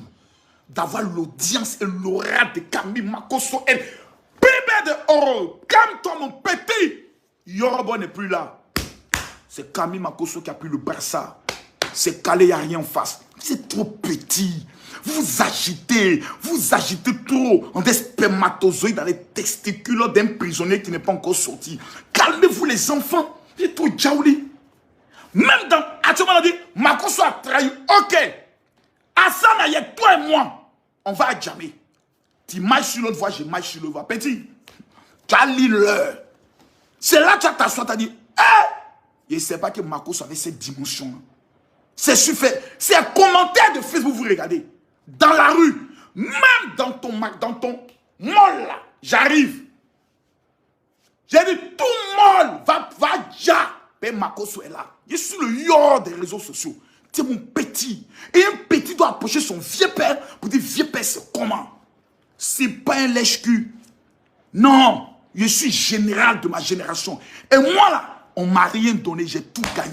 d'avoir l'audience et l'aura de Camille Makosso. Et bébé de Oro, calme-toi mon petit. Yorobo n'est plus là. C'est Camille Makosso qui a pris le Barça. C'est calé, il n'y a rien en face. C'est trop petit. Vous agitez trop en des spermatozoïdes dans les testicules d'un prisonnier qui n'est pas encore sorti. Calmez-vous les enfants. C'est trop jaouli. Même dans, actuellement on a dit, Makosso a trahi. Ok. Hassan Ayek, toi et moi, on va à Djamé. Tu marches sur l'autre voie, je marche sur l'autre voie. Petit, tu as lu l'heure. C'est là que tu as t'assois, tu as dit, je ne sais pas que Makosso avait cette dimension. C'est suffisant. C'est un commentaire de Facebook, vous regardez. Dans la rue, même dans ton mall là, j'arrive. J'ai dit, tout molle, va déjà. Mais Makosso est là. Je suis le yor des réseaux sociaux. Tu es mon petit. Et un petit doit approcher son vieux père pour dire, vieux père, c'est comment? C'est pas un lèche-cul. Non, je suis général de ma génération. Et moi là, on m'a rien donné, j'ai tout gagné.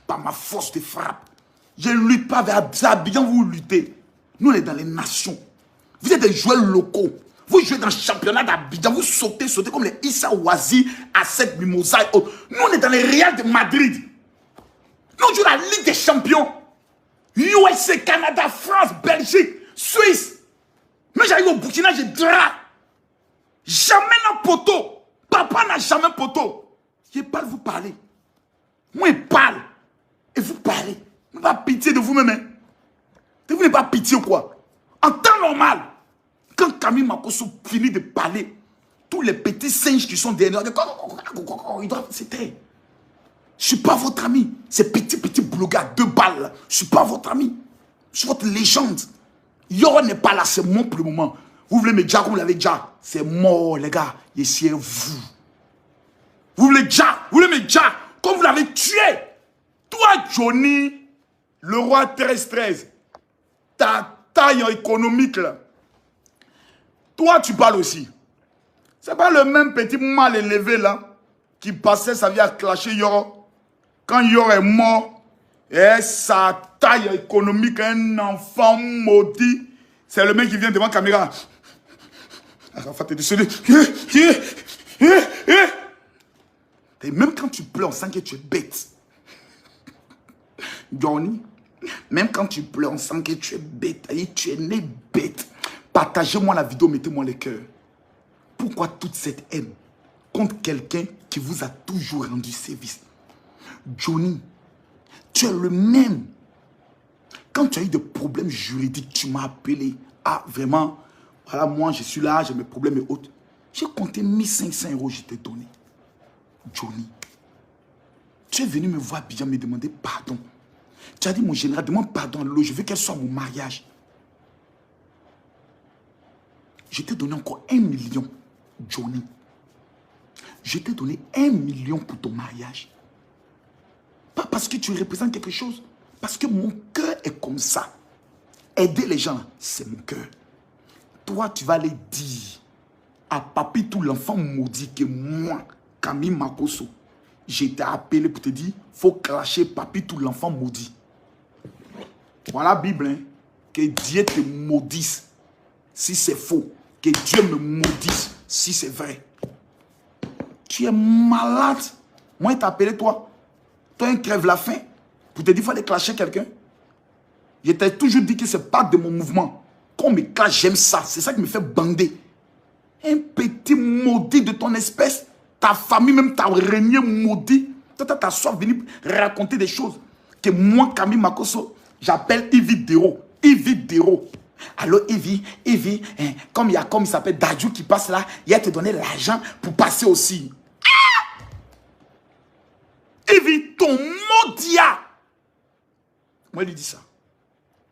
Par ma force de frappe. Je ne lutte pas vers Abidjan, vous luttez. Nous, on est dans les nations. Vous êtes des joueurs locaux. Vous jouez dans le championnat d'Abidjan, vous sautez comme les Issa Ouazi, Asset Mimosa et autres. Nous, on est dans les Real de Madrid. Nous, on joue la Ligue des Champions. USA, Canada, France, Belgique, Suisse. Mais j'arrive au Burkina, j'ai drap. Jamais un poteau. Papa n'a jamais un poteau. Je parle, vous parlez. Moi, je parle. Et vous parlez. Vous n'avez pas pitié de vous-même. Hein? Vous n'avez pas pitié ou quoi? En temps normal, quand Camille Makosso finit de parler, tous les petits singes qui sont derrière, ils doivent se taire. Je ne suis pas votre ami. Ces petits blogueurs à 2 balles. Je ne suis pas votre ami. Je suis votre légende. Yoro n'est pas là, c'est mort pour le moment. Vous voulez me dire comme vous l'avez déjà. C'est mort, les gars. Et c'est vous. Vous voulez me dire comme vous l'avez tué. Toi, Johnny, le roi 13-13, ta taille économique, là. Toi, tu parles aussi. C'est pas le même petit mal élevé, là, qui passait sa vie à clasher Yoro. Quand Yoro est mort, et sa taille économique, un enfant maudit, c'est le mec qui vient devant la caméra. Arafat est décédé. Et même quand tu pleures, on sent que tu es bête. Johnny, même quand tu pleures, on sent que tu es bête. Tu es né bête. Partagez-moi la vidéo, mettez-moi les cœurs. Pourquoi toute cette haine contre quelqu'un qui vous a toujours rendu service? Johnny, tu es le même. Quand tu as eu des problèmes juridiques, tu m'as appelé. Ah, vraiment, voilà, moi, je suis là, j'ai mes problèmes et autres. J'ai compté 1500 €, je t'ai donné. Johnny, tu es venu me voir bien me demander pardon. Tu as dit, mon général, demande pardon à Lolo, je veux qu'elle soit mon mariage. Je t'ai donné encore 1 million, Johnny. Je t'ai donné 1 million pour ton mariage. Pas parce que tu représentes quelque chose. Parce que mon cœur est comme ça. Aider les gens, c'est mon cœur. Toi, tu vas aller dire à Papitou, l'enfant maudit, que moi, Camille Makosso, j'ai été appelé pour te dire, faut clasher Papitou, l'enfant maudit. Voilà la Bible, hein? Que Dieu te maudisse si c'est faux. Que Dieu me maudisse si c'est vrai. Tu es malade. Moi, il t'a appelé toi. Toi, un crève la faim. Pour te dire, il faut aller clasher quelqu'un. Je t'ai toujours dit que ce n'est pas de mon mouvement. Quand on me clash, j'aime ça. C'est ça qui me fait bander. Un petit maudit de ton espèce. Ta famille, même ta régné maudit. Toi, ta soif venir raconter des choses. Que moi, Camille Makosso, j'appelle Yves Dero. Yves Dero. Alors, Yves, hein, comme il s'appelle Dadju qui passe là, il a te donné l'argent pour passer aussi. Ah! Yves, ton maudia. Moi, il lui dit ça.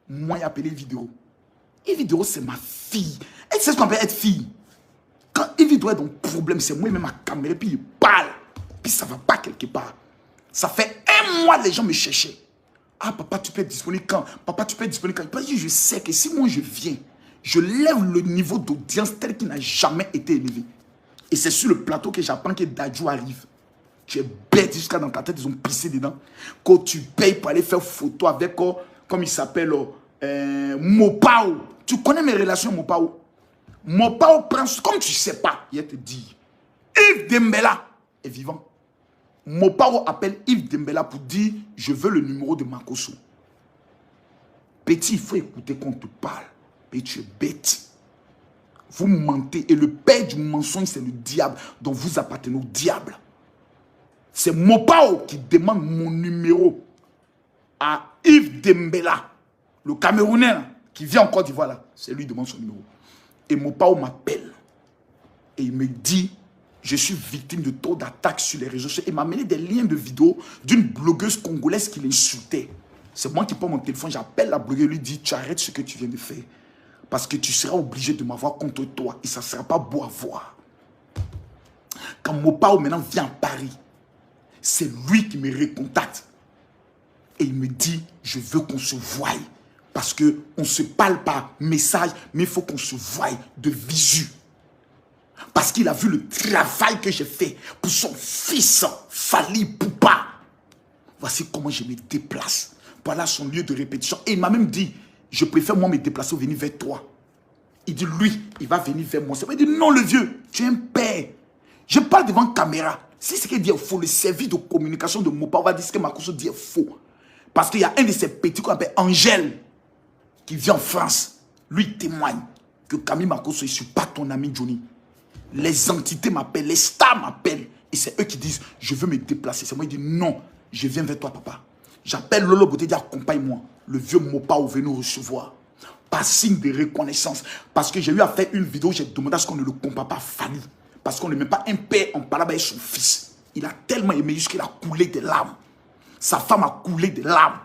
Moi, il a appelé Yves Dero. Yves Dero, c'est ma fille. Elle sait ce qu'on appelle être fille. Quand Yves doit être dans le problème, c'est moi-même à caméra, puis il parle. Puis ça ne va pas quelque part. Ça fait 1 mois, les gens me cherchaient. Ah, papa, tu peux être disponible quand? Papa, tu peux être disponible quand? Parce que je sais que si moi je viens, je lève le niveau d'audience tel qu'il n'a jamais été élevé. Et c'est sur le plateau que j'apprends que Dadju arrive. Tu es bête jusqu'à dans ta tête, ils ont pissé dedans. Quand tu payes pour aller faire photo avec, comme il s'appelle, Mopao. Tu connais mes relations, Mopao? Mopao prend, comme tu ne sais pas, il te dit. Yves Dembella est vivant. Mopao appelle Yves Dembella pour dire « Je veux le numéro de Makosso ». Petit, il faut écouter quand on te parle. Mais tu es bête. Vous mentez. Et le père du mensonge, c'est le diable. Donc vous appartenez au diable. C'est Mopao qui demande mon numéro à Yves Dembella, le Camerounais qui vient en Côte d'Ivoire. C'est lui qui demande son numéro. Et Mopao m'appelle. Et il me dit, je suis victime de taux d'attaques sur les réseaux sociaux. Il m'a amené des liens de vidéos d'une blogueuse congolaise qui l'insultait. C'est moi qui prends mon téléphone, j'appelle la blogueuse et lui dis, tu arrêtes ce que tu viens de faire. Parce que tu seras obligé de m'avoir contre toi. Et ça ne sera pas beau à voir. Quand Mopao maintenant vient à Paris, c'est lui qui me recontacte. Et il me dit, je veux qu'on se voie. Parce qu'on ne se parle pas message, mais il faut qu'on se voie de visu. Parce qu'il a vu le travail que j'ai fait pour son fils, Fali Poupa. Voici comment je me déplace. Voilà son lieu de répétition. Et il m'a même dit, je préfère moi me déplacer ou venir vers toi. Il dit, lui, il va venir vers moi. Il dit, non, le vieux, tu es un père. Je parle devant caméra. Si ce qu'il dit est faux, le service de communication de Mopa va dire ce que Makosso dit est faux. Parce qu'il y a un de ces petits qu'on appelle Angèle, qui vit en France. Lui, il témoigne que Camille Makosso, je ne suis pas ton ami Johnny. Les entités m'appellent, les stars m'appellent. Et c'est eux qui disent, je veux me déplacer. C'est moi qui dis, non, je viens vers toi, papa. J'appelle Lolo Beauté, dit, accompagne-moi. Le vieux Mopa est venu recevoir. Par signe de reconnaissance. Parce que j'ai eu à faire une vidéo, j'ai demandé à ce qu'on ne le compare pas à Fanny. Parce qu'on ne met pas un père en parlant avec son fils. Il a tellement aimé jusqu'il a coulé des larmes. Sa femme a coulé des larmes.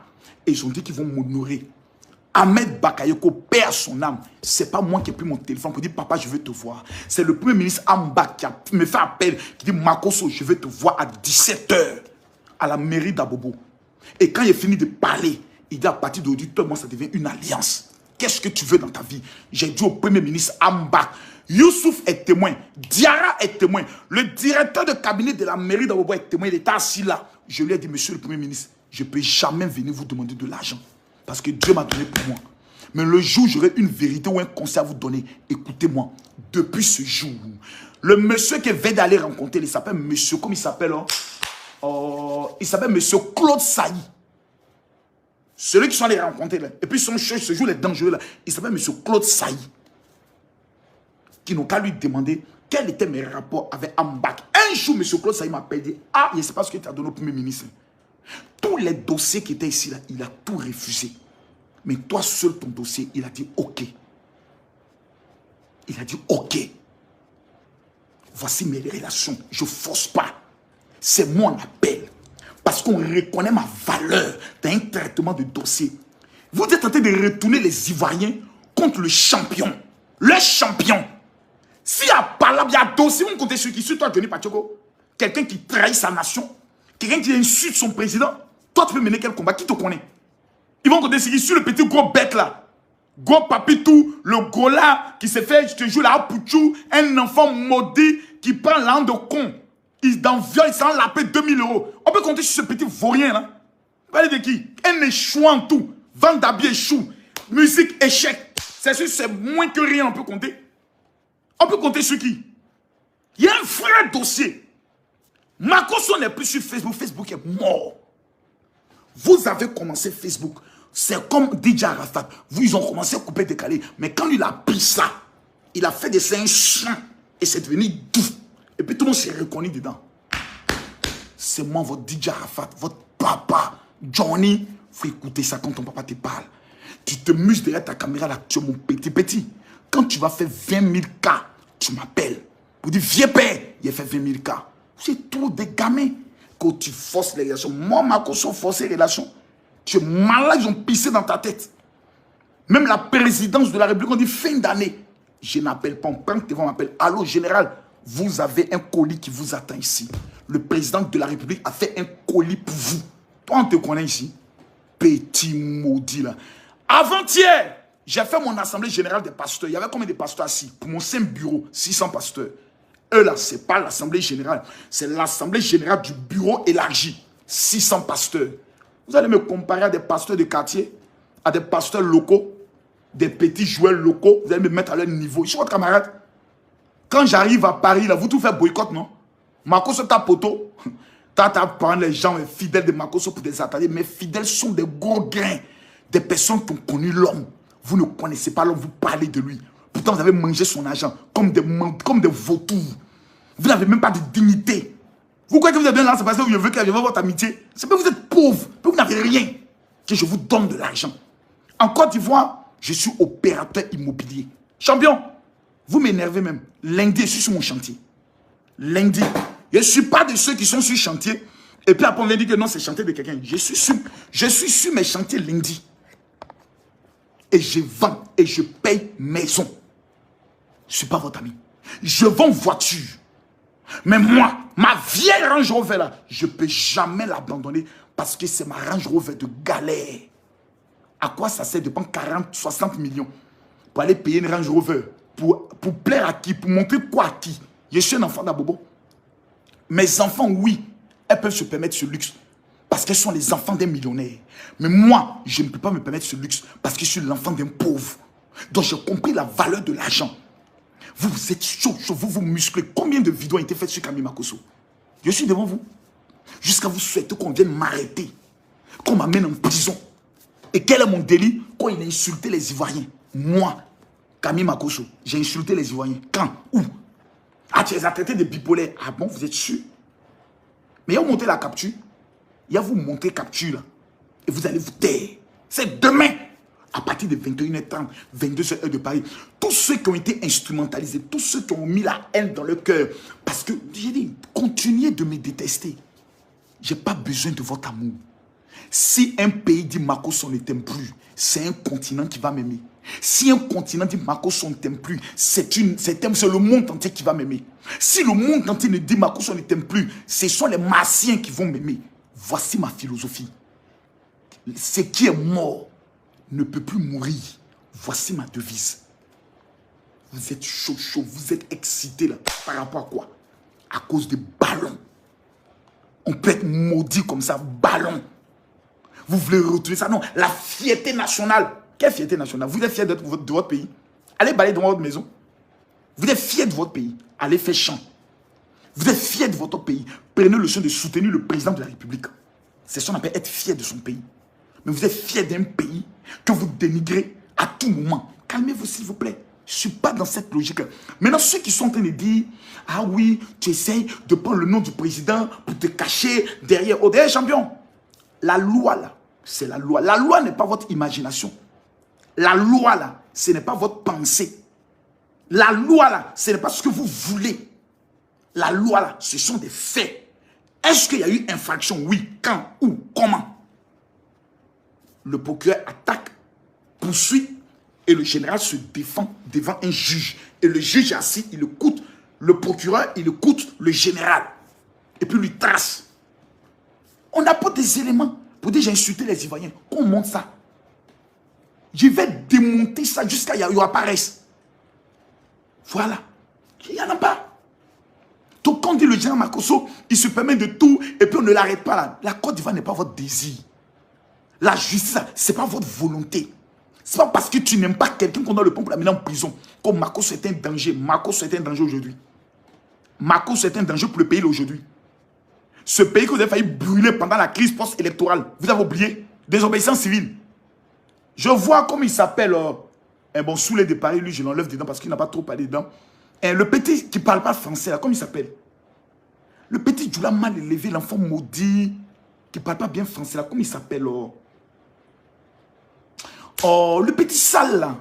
Et ils ont dit qu'ils vont m'honorer. Ahmed Bakayoko perd son âme. C'est pas moi qui ai pris mon téléphone pour dire papa, je veux te voir. C'est le premier ministre Amba qui me fait appel, qui dit Makosso, je veux te voir à 17 h à la mairie d'Abobo. Et quand il a fini de parler, il dit à partir d'aujourd'hui, toi, moi, ça devient une alliance. Qu'est-ce que tu veux dans ta vie? J'ai dit au premier ministre Amba, Youssouf est témoin, Diara est témoin, le directeur de cabinet de la mairie d'Abobo est témoin, il était assis là. Je lui ai dit, monsieur le premier ministre, je ne peux jamais venir vous demander de l'argent. Parce que Dieu m'a donné pour moi. Mais le jour où j'aurai une vérité ou un conseil à vous donner, écoutez-moi. Depuis ce jour, le monsieur qui vient d'aller rencontrer, il s'appelle monsieur, comment il s'appelle? Il s'appelle monsieur Claude Sailly. Celui qui sont allés rencontrer là. Et puis son chef, ce jour, les dangereux là. Il s'appelle monsieur Claude Sailly. Qui n'ont qu'à lui demander quels étaient mes rapports avec Ambak. Un jour, monsieur Claude Sailly m'appelle et dit, ah, je ne sais pas ce que tu as donné au premier ministre. Tous les dossiers qui étaient ici, là, il a tout refusé. Mais toi seul, ton dossier, il a dit OK. Il a dit OK. Voici mes relations. Je ne force pas. C'est mon appel. Parce qu'on reconnaît ma valeur dans un traitement de dossier. Vous êtes en train de retourner les Ivoiriens contre le champion. Le champion. S'il y a pas il y a dossier, vous comptez sur qui? Sur toi, Johnny Pachoko. Quelqu'un qui trahit sa nation. Quelqu'un qui insulte son président. Toi, tu peux mener quel combat? Qui te connaît? Ils vont compter sur le petit gros bête là. Gros papitou, le gros là, qui s'est fait, je te jure, là, Pouchou, un enfant maudit qui prend l'âne de con. Il dans viol, il s'en lapé 2000 €. On peut compter sur ce petit vaurien là. Parlez de qui? Un échouant en tout. Vente d'habits échoue. Musique échec. C'est moins que rien, on peut compter. On peut compter sur qui? Il y a un vrai dossier. Makosso n'est plus sur Facebook. Facebook est mort. Vous avez commencé Facebook. C'est comme DJ Arafat. Ils ont commencé à couper, décaler. Mais quand il a pris ça, il a fait de ça un chien. Et c'est devenu doux. Et puis tout le monde s'est reconnu dedans. C'est moi, votre DJ Arafat, votre papa, Johnny. Il faut écouter ça quand ton papa te parle. Tu te muses derrière ta caméra là. Tu es mon petit. Quand tu vas faire 20 000 cas, tu m'appelles. Pour dire, vieux père, il a fait 20 000 cas. C'est trop des gamins. Quand tu forces les relations, moi, Makosso force les relations. Tu es malade, ils ont pissé dans ta tête. Même la présidence de la République, on dit fin d'année. Je n'appelle pas, on prend le téléphone, on m'appelle. Allô, général, vous avez un colis qui vous attend ici. Le président de la République a fait un colis pour vous. Toi, on te connaît ici. Petit maudit là. Avant-hier, j'ai fait mon assemblée générale des pasteurs. Il y avait combien de pasteurs assis? Pour mon simple bureau, 600 pasteurs. Eux là, ce n'est pas l'assemblée générale. C'est l'assemblée générale du bureau élargi. 600 pasteurs. Vous allez me comparer à des pasteurs de quartier, à des pasteurs locaux, des petits joueurs locaux. Vous allez me mettre à leur niveau. Je suis votre camarade. Quand j'arrive à Paris, là, vous tout faites boycott, non? Makosso, ta poteau. T'as prendre les gens fidèles de Makosso pour des attaquer. Mes fidèles sont des gros grains. Des personnes qui ont connu l'homme. Vous ne connaissez pas l'homme, vous parlez de lui. Pourtant, vous avez mangé son argent comme des vautours. Vous n'avez même pas de dignité. Vous croyez que vous êtes bien là, c'est parce que je veux que votre amitié. C'est parce que vous êtes pauvre, que vous n'avez rien. Que je vous donne de l'argent. En Côte d'Ivoire, je suis opérateur immobilier. Champion, vous m'énervez même. Lundi, je suis sur mon chantier. Lundi. Je ne suis pas de ceux qui sont sur le chantier. Et puis après, on vient dire que non, c'est le chantier de quelqu'un. Je suis sur mes chantiers lundi. Et je vends et je paye maison. Je ne suis pas votre ami. Je vends voiture. Mais moi, ma vieille Range Rover là, je ne peux jamais l'abandonner parce que c'est ma Range Rover de galère. À quoi ça sert de prendre 40, 60 millions pour aller payer une Range Rover? Pour plaire à qui? Pour montrer quoi à qui? Je suis un enfant d'Abobo. Mes enfants, oui, elles peuvent se permettre ce luxe parce qu'elles sont les enfants d'un millionnaire. Mais moi, je ne peux pas me permettre ce luxe parce que je suis l'enfant d'un pauvre. Donc j'ai compris la valeur de l'argent. Vous êtes chaud, vous vous musclez. Combien de vidéos ont été faites sur Camille Makosso? Je suis devant vous. Jusqu'à vous souhaiter qu'on vienne m'arrêter. Qu'on m'amène en prison. Et quel est mon délit? Quand il a insulté les Ivoiriens. Moi, Camille Makosso, j'ai insulté les Ivoiriens. Quand? Où? Ah, tu les as traités de bipolaires. Ah bon, vous êtes sûr? Mais il y a vous montré la capture. Il y a vous montré capture là. Et vous allez vous taire. C'est demain. À partir de 21h30, 22h de Paris. Tous ceux qui ont été instrumentalisés, tous ceux qui ont mis la haine dans leur cœur. Parce que, j'ai dit, continuez de me détester. Je n'ai pas besoin de votre amour. Si un pays dit Makosso ne t'aime plus, c'est un continent qui va m'aimer. Si un continent dit Makosso ne t'aime plus, c'est le monde entier qui va m'aimer. Si le monde entier ne dit Makosso ne t'aime plus, ce sont les Martiens qui vont m'aimer. Voici ma philosophie. Ce qui est mort ne peut plus mourir. Voici ma devise. Vous êtes chaud, vous êtes excité là. Par rapport à quoi? À cause des ballons. On peut être maudit comme ça, ballon. Vous voulez retrouver ça? Non, la fierté nationale. Quelle fierté nationale? Vous êtes fiers de votre pays? Allez balayer devant votre maison. Vous êtes fiers de votre pays? Allez faire chant. Vous êtes fiers de votre pays? Prenez le soin de soutenir le président de la République. C'est ce qu'on appelle être fier de son pays. Mais vous êtes fiers d'un pays que vous dénigrez à tout moment. Calmez-vous s'il vous plaît. Je ne suis pas dans cette logique. Maintenant, ceux qui sont en train de dire, ah oui, tu essayes de prendre le nom du président pour te cacher derrière. Oh, derrière, champion. La loi, là, c'est la loi. La loi n'est pas votre imagination. La loi, là, ce n'est pas votre pensée. La loi, là, ce n'est pas ce que vous voulez. La loi, là, ce sont des faits. Est-ce qu'il y a eu infraction? Oui. Quand? Où? Comment? Le procureur attaque, poursuit, et le général se défend devant un juge. Et le juge est assis, il écoute le procureur, il écoute le général. Et puis lui trace. On apporte des éléments pour dire j'ai insulté les Ivoiriens. On monte ça. Je vais démonter ça jusqu'à ce qu'il apparaisse. Voilà. Il n'y en a pas. Donc quand on dit le général Makosso, il se permet de tout et puis on ne l'arrête pas là. La Côte d'Ivoire n'est pas votre désir. La justice, ce n'est pas votre volonté. Ce n'est pas parce que tu n'aimes pas quelqu'un qu'on doit le prendre pour l'amener en prison. Comme Makosso est un danger. Makosso est un danger aujourd'hui. Makosso est un danger pour le pays aujourd'hui. Ce pays que vous avez failli brûler pendant la crise post-électorale. Vous avez oublié? Désobéissance civile. Je vois comme il s'appelle. Bon, Soulé de Paris, lui, je l'enlève dedans parce qu'il n'a pas trop parlé dedans. Le petit qui ne parle pas français, là, comment il s'appelle? Le petit Djoula mal élevé, l'enfant maudit, qui ne parle pas bien français, là, comment il s'appelle? Le petit sale, là.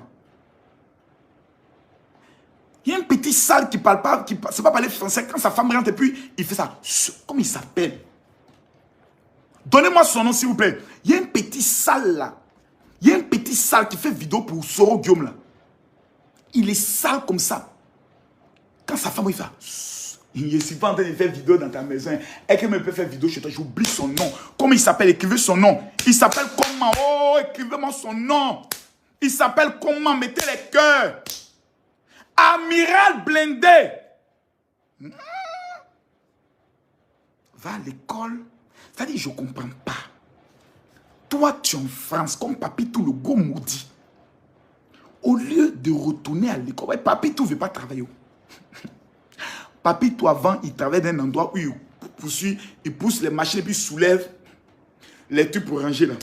Il y a un petit sale qui ne parle pas, qui ne sait pas parler français. Quand sa femme rentre et puis il fait ça. Comment il s'appelle? Donnez-moi son nom, s'il vous plaît. Il y a un petit sale, là. Il y a un petit sale qui fait vidéo pour Soro Guillaume, là. Il est sale comme ça. Quand sa femme, il fait... Il ne suis pas en train de faire vidéo dans ta maison. Et qu'il me peut faire vidéo chez toi. J'oublie son nom. Comment il s'appelle? Écrivez son nom. Il s'appelle comment? Oh, écrivez-moi son nom. Il s'appelle comment? Mettez les cœurs. Amiral Blindé. Va à l'école. C'est-à-dire, je ne comprends pas. Toi, tu es en France, comme Papitou, le gros maudit. Au lieu de retourner à l'école, ouais, Papitou ne veut pas travailler. Papitou, avant, il travaille dans un endroit où il pousse les machines et puis soulève les trucs pour ranger là.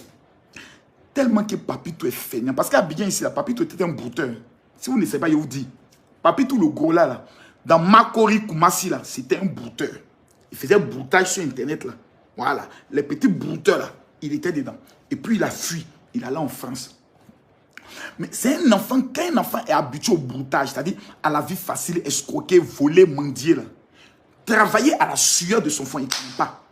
Tellement que Papitou est feignant. Parce qu'à Abidjan, ici, là, Papitou était un brouteur. Si vous ne savez pas, je vous dis. Papitou, le gros là, dans Makori, Koumassi, là, c'était un brouteur. Il faisait broutage sur Internet, là. Voilà. Les petits brouteurs, là, il était dedans. Et puis, il a fui. Il allait en France. Mais c'est un enfant, quand un enfant est habitué au broutage, c'est-à-dire à la vie facile, escroquer, voler, mendier, là, travailler à la sueur de son fond, il ne connaît pas.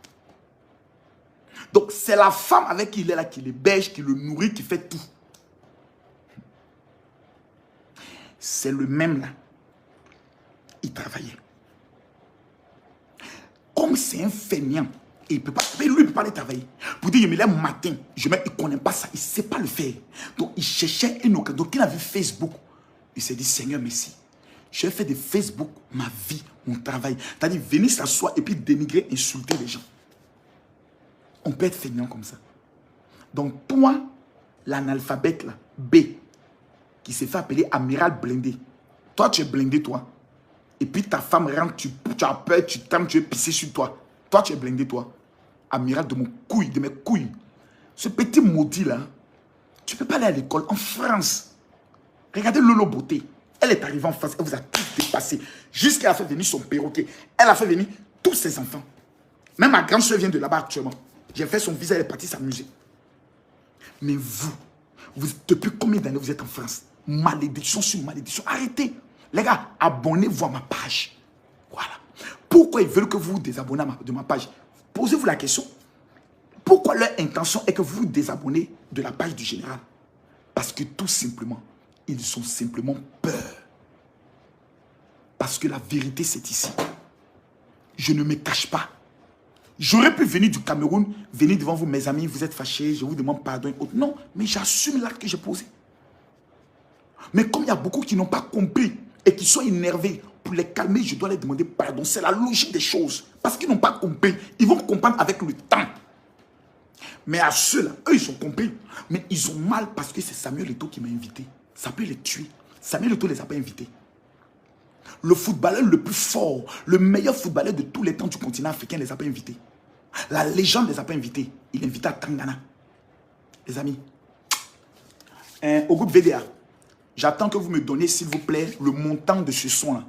Donc, c'est la femme avec qui il est là, qui l'héberge, qui le nourrit, qui fait tout. C'est le même là. Il travaillait. Comme c'est un feignant, et il peut pas, lui, il ne peut pas aller travailler. Pour dire, il me lève matin, il ne connaît pas ça, il ne sait pas le faire. Donc, il cherchait une occasion. Donc, il a vu Facebook. Il s'est dit, Seigneur, merci. Je vais faire de Facebook ma vie, mon travail. C'est-à-dire, venir s'asseoir et puis dénigrer, insulter les gens. On peut être feignant comme ça. Donc, toi, l'analphabète, là, B, qui s'est fait appeler amiral blindé. Toi, tu es blindé, toi. Et puis ta femme rentre, tu as peur, tu trembles, tu veux pisser sur toi. Toi, tu es blindé, toi. Amiral de mon couille, de mes couilles. Ce petit maudit là, tu ne peux pas aller à l'école en France. Regardez Lolo Beauté. Elle est arrivée en France, elle vous a tout dépassé. Jusqu'à a fait venir son perroquet. Elle a fait venir tous ses enfants. Même ma grande soeur vient de là-bas actuellement. J'ai fait son visa, elle est partie s'amuser. Mais vous, depuis combien d'années vous êtes en France? Malédiction sur malédiction. Arrêtez. Les gars, abonnez-vous à ma page. Voilà. Pourquoi ils veulent que vous vous désabonnez de ma page? Posez-vous la question. Pourquoi leur intention est que vous vous désabonnez de la page du général? Parce que tout simplement, ils ont simplement peur. Parce que la vérité, c'est ici. Je ne me cache pas. J'aurais pu venir du Cameroun, venir devant vous, mes amis, vous êtes fâchés, je vous demande pardon. Non, mais j'assume l'acte que j'ai posé. Mais comme il y a beaucoup qui n'ont pas compris et qui sont énervés, pour les calmer, je dois les demander pardon. C'est la logique des choses. Parce qu'ils n'ont pas compris. Ils vont comprendre avec le temps. Mais à ceux-là, eux, ils ont compris. Mais ils ont mal parce que c'est Samuel Eto'o qui m'a invité. Ça peut les tuer. Samuel Eto'o ne les a pas invités. Le footballeur le plus fort, le meilleur footballeur de tous les temps du continent africain ne les a pas invités. La légende ne les a pas invités. Il est invité à Tangana. Les amis, au groupe VDA, j'attends que vous me donniez, s'il vous plaît, le montant de ce son-là.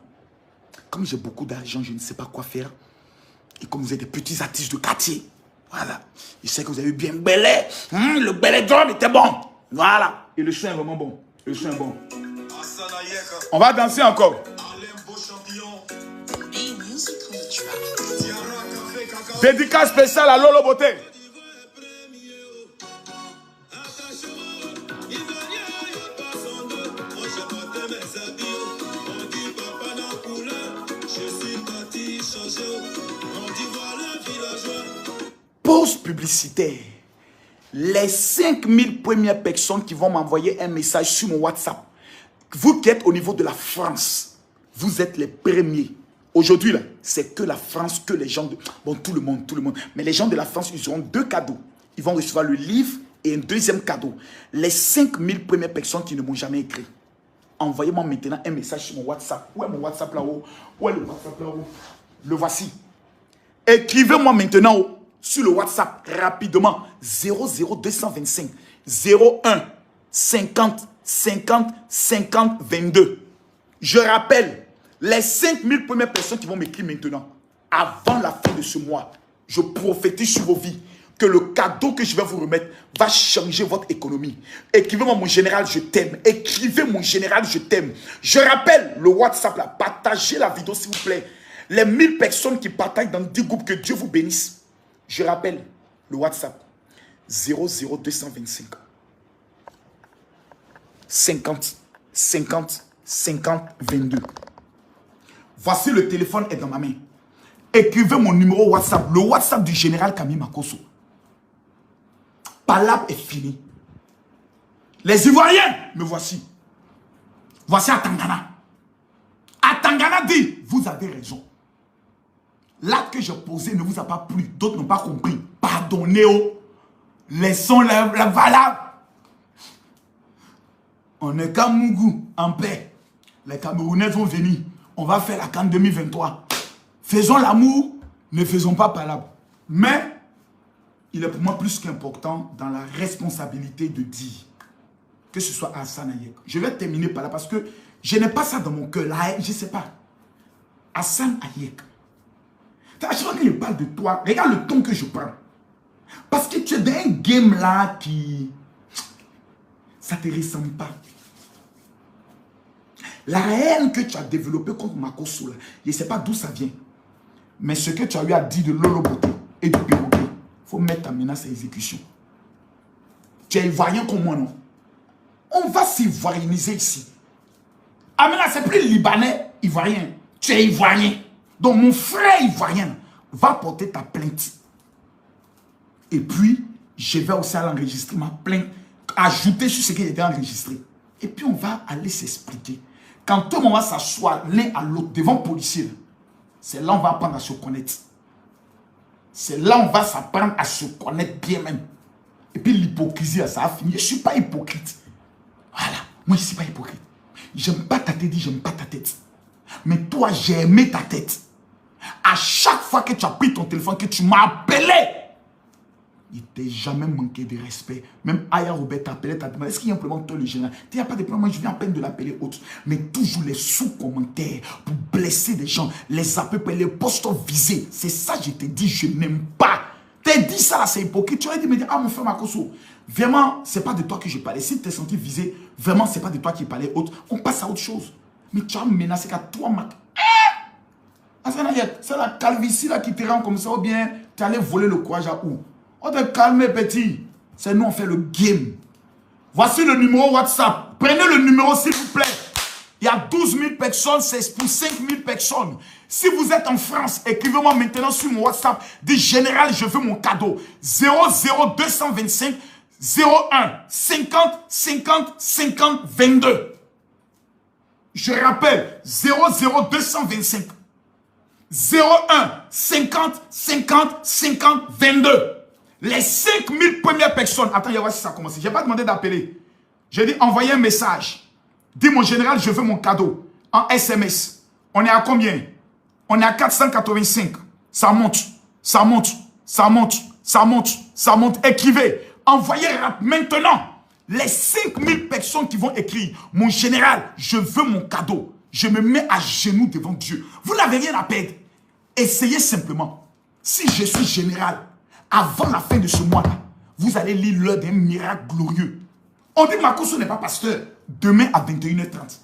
Comme j'ai beaucoup d'argent, je ne sais pas quoi faire. Et comme vous êtes des petits artistes de quartier, voilà. Je sais que vous avez eu bien belé. Le belé d'homme était bon. Voilà. Et le son est vraiment bon. Le son est bon. On va danser encore. Dédicace spéciale à Lolo Beauté. Pause publicitaire. Les 5000 premières personnes qui vont m'envoyer un message sur mon WhatsApp. Vous qui êtes au niveau de la France, vous êtes les premiers. Aujourd'hui, là, c'est que la France, que les gens de... Bon, tout le monde. Mais les gens de la France, ils auront 2 cadeaux. Ils vont recevoir le livre et un deuxième cadeau. Les 5000 premières personnes qui ne m'ont jamais écrit. Envoyez-moi maintenant un message sur mon WhatsApp. Où est mon WhatsApp là-haut? Où est le WhatsApp là-haut? Le voici. Écrivez-moi maintenant sur le WhatsApp rapidement. 00225 01 50 50 50 22. Je rappelle, les 5000 premières personnes qui vont m'écrire maintenant, avant la fin de ce mois, je prophétise sur vos vies que le cadeau que je vais vous remettre va changer votre économie. Écrivez-moi mon général, je t'aime. Écrivez mon général, je t'aime. Je rappelle le WhatsApp là, partagez la vidéo s'il vous plaît. Les 1000 personnes qui partagent dans 10 groupes, que Dieu vous bénisse. Je rappelle le WhatsApp 00225 50 50 50 22. Voici le téléphone est dans ma main. Écrivez mon numéro WhatsApp, le WhatsApp du général Camille Makosso. Palabre est fini. Les Ivoiriens, me voici. Voici Atangana. Atangana dit, vous avez raison. L'acte que j'ai posé ne vous a pas plu. D'autres n'ont pas compris. Pardonnez-vous. Laissons la valable. On est Kamougou, en paix. Les Camerounais vont venir. On va faire la CAN 2023. Faisons l'amour, ne faisons pas palabre. Mais, il est pour moi plus qu'important dans la responsabilité de dire que ce soit Hassan Hayek. Je vais terminer par là parce que je n'ai pas ça dans mon cœur. Là, je ne sais pas. Hassan Hayek. À chaque fois qu'il parle de toi, regarde le ton que je prends. Parce que tu es dans un game là qui... Ça ne te ressemble pas. La haine que tu as développée contre Makosso, là, je ne sais pas d'où ça vient. Mais ce que tu as eu à dire de Lolo Beauté et du perroquet, il faut mettre ta menace à exécution. Tu es ivoirien comme moi, non? On va s'ivoirianiser ici. Ah, mais là, c'est plus libanais, ivoirien. Tu es ivoirien. Donc, mon frère ivoirien va porter ta plainte. Et puis, je vais aussi aller enregistrer ma plainte, ajouter sur ce qui était enregistré. Et puis, on va aller s'expliquer. Quand tout le monde va s'asseoir l'un à l'autre devant le policier, c'est là qu'on va apprendre à se connaître. C'est là qu'on va s'apprendre à se connaître bien même. Et puis, l'hypocrisie, ça a fini. Je ne suis pas hypocrite. Voilà. Moi, je ne suis pas hypocrite. J'aime pas ta tête, j'aime pas ta tête. Mais toi, j'ai aimé ta tête. À chaque fois que tu as pris ton téléphone, que tu m'as appelé, il t'a jamais manqué de respect. Même Aya Robert t'appelait, t'as demandé, est-ce qu'il y a un problème toi le général? Il n'y a pas de problème, moi je viens à peine de l'appeler autre. Mais toujours les sous-commentaires pour blesser des gens, les appels, les postes visés. C'est ça je t'ai dit, je n'aime pas. T'as dit ça là, c'est hypocrite. Tu aurais dit, me dire, ah mon frère Makosso, vraiment, c'est pas de toi que je parlais. Si tu t'es senti visé, vraiment, c'est pas de toi qui parlais autre. On passe à autre chose. Mais tu as menacé qu'à toi, Mac. C'est la calvitie là qui te rend comme ça, ou bien tu allais voler le courage à où? On te calme, petit. C'est nous, on fait le game. Voici le numéro WhatsApp. Prenez le numéro, s'il vous plaît. Il y a 12 000 personnes, c'est pour 5 000 personnes. Si vous êtes en France, écrivez-moi maintenant sur mon WhatsApp. Dis général, je veux mon cadeau. 00225 01 50 50 50 22. Je rappelle, 00225 01 50 50 50 22. Les 5000 premières personnes. Attends, il y a voir si ça commence. Je n'ai pas demandé d'appeler. J'ai dit envoyer un message. Dis mon général, je veux mon cadeau. En SMS. On est à combien? On est à 485. Ça monte. Ça monte. Ça monte. Ça monte. Ça monte. Écrivez. Envoyez maintenant. Les 5000 personnes qui vont écrire. Mon général, je veux mon cadeau. Je me mets à genoux devant Dieu. Vous n'avez rien à perdre. Essayez simplement. Si je suis général, avant la fin de ce mois-là, vous allez lire l'heure d'un miracle glorieux. On dit Makosso n'est pas pasteur. Demain à 21h30.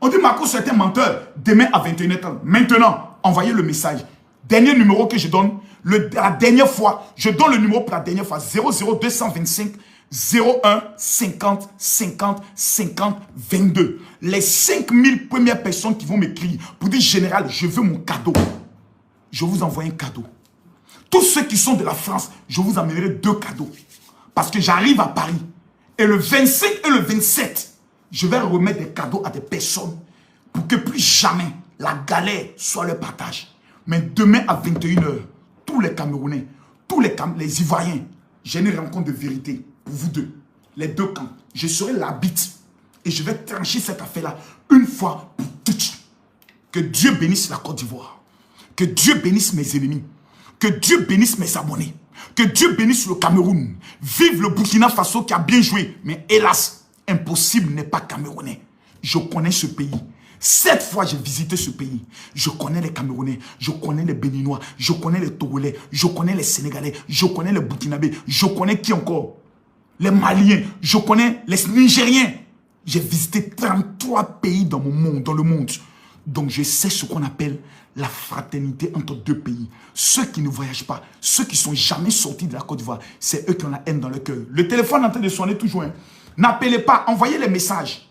On dit Makosso est un menteur. Demain à 21h30. Maintenant, envoyez le message. Dernier numéro que je donne. La dernière fois, je donne le numéro pour la dernière fois. 00225 01 50 50 50 22. Les 5000 premières personnes qui vont m'écrire pour dire général, je veux mon cadeau. Je vous envoie un cadeau. Tous ceux qui sont de la France, je vous amènerai 2 cadeaux. Parce que j'arrive à Paris. Et le 25 et le 27, je vais remettre des cadeaux à des personnes pour que plus jamais la galère soit le partage. Mais demain à 21h, tous les Camerounais, tous les Ivoiriens, j'ai une rencontre de vérité pour vous deux. Les 2 camps. Je serai l'arbitre et je vais trancher cette affaire-là une fois pour toutes. Que Dieu bénisse la Côte d'Ivoire. Que Dieu bénisse mes ennemis. Que Dieu bénisse mes abonnés. Que Dieu bénisse le Cameroun. Vive le Burkina Faso qui a bien joué. Mais hélas, impossible n'est pas camerounais. Je connais ce pays. 7 fois j'ai visité ce pays. Je connais les Camerounais. Je connais les Béninois. Je connais les Togolais. Je connais les Sénégalais. Je connais les Burkinabés. Je connais qui encore? Les Maliens. Je connais les Nigériens. J'ai visité 33 pays dans mon monde, dans le monde. Donc je sais ce qu'on appelle la fraternité entre 2 pays. Ceux qui ne voyagent pas, ceux qui ne sont jamais sortis de la Côte d'Ivoire, c'est eux qui ont la haine dans le cœur. Le téléphone est en train de sonner toujours. Hein. N'appelez pas, envoyez les messages.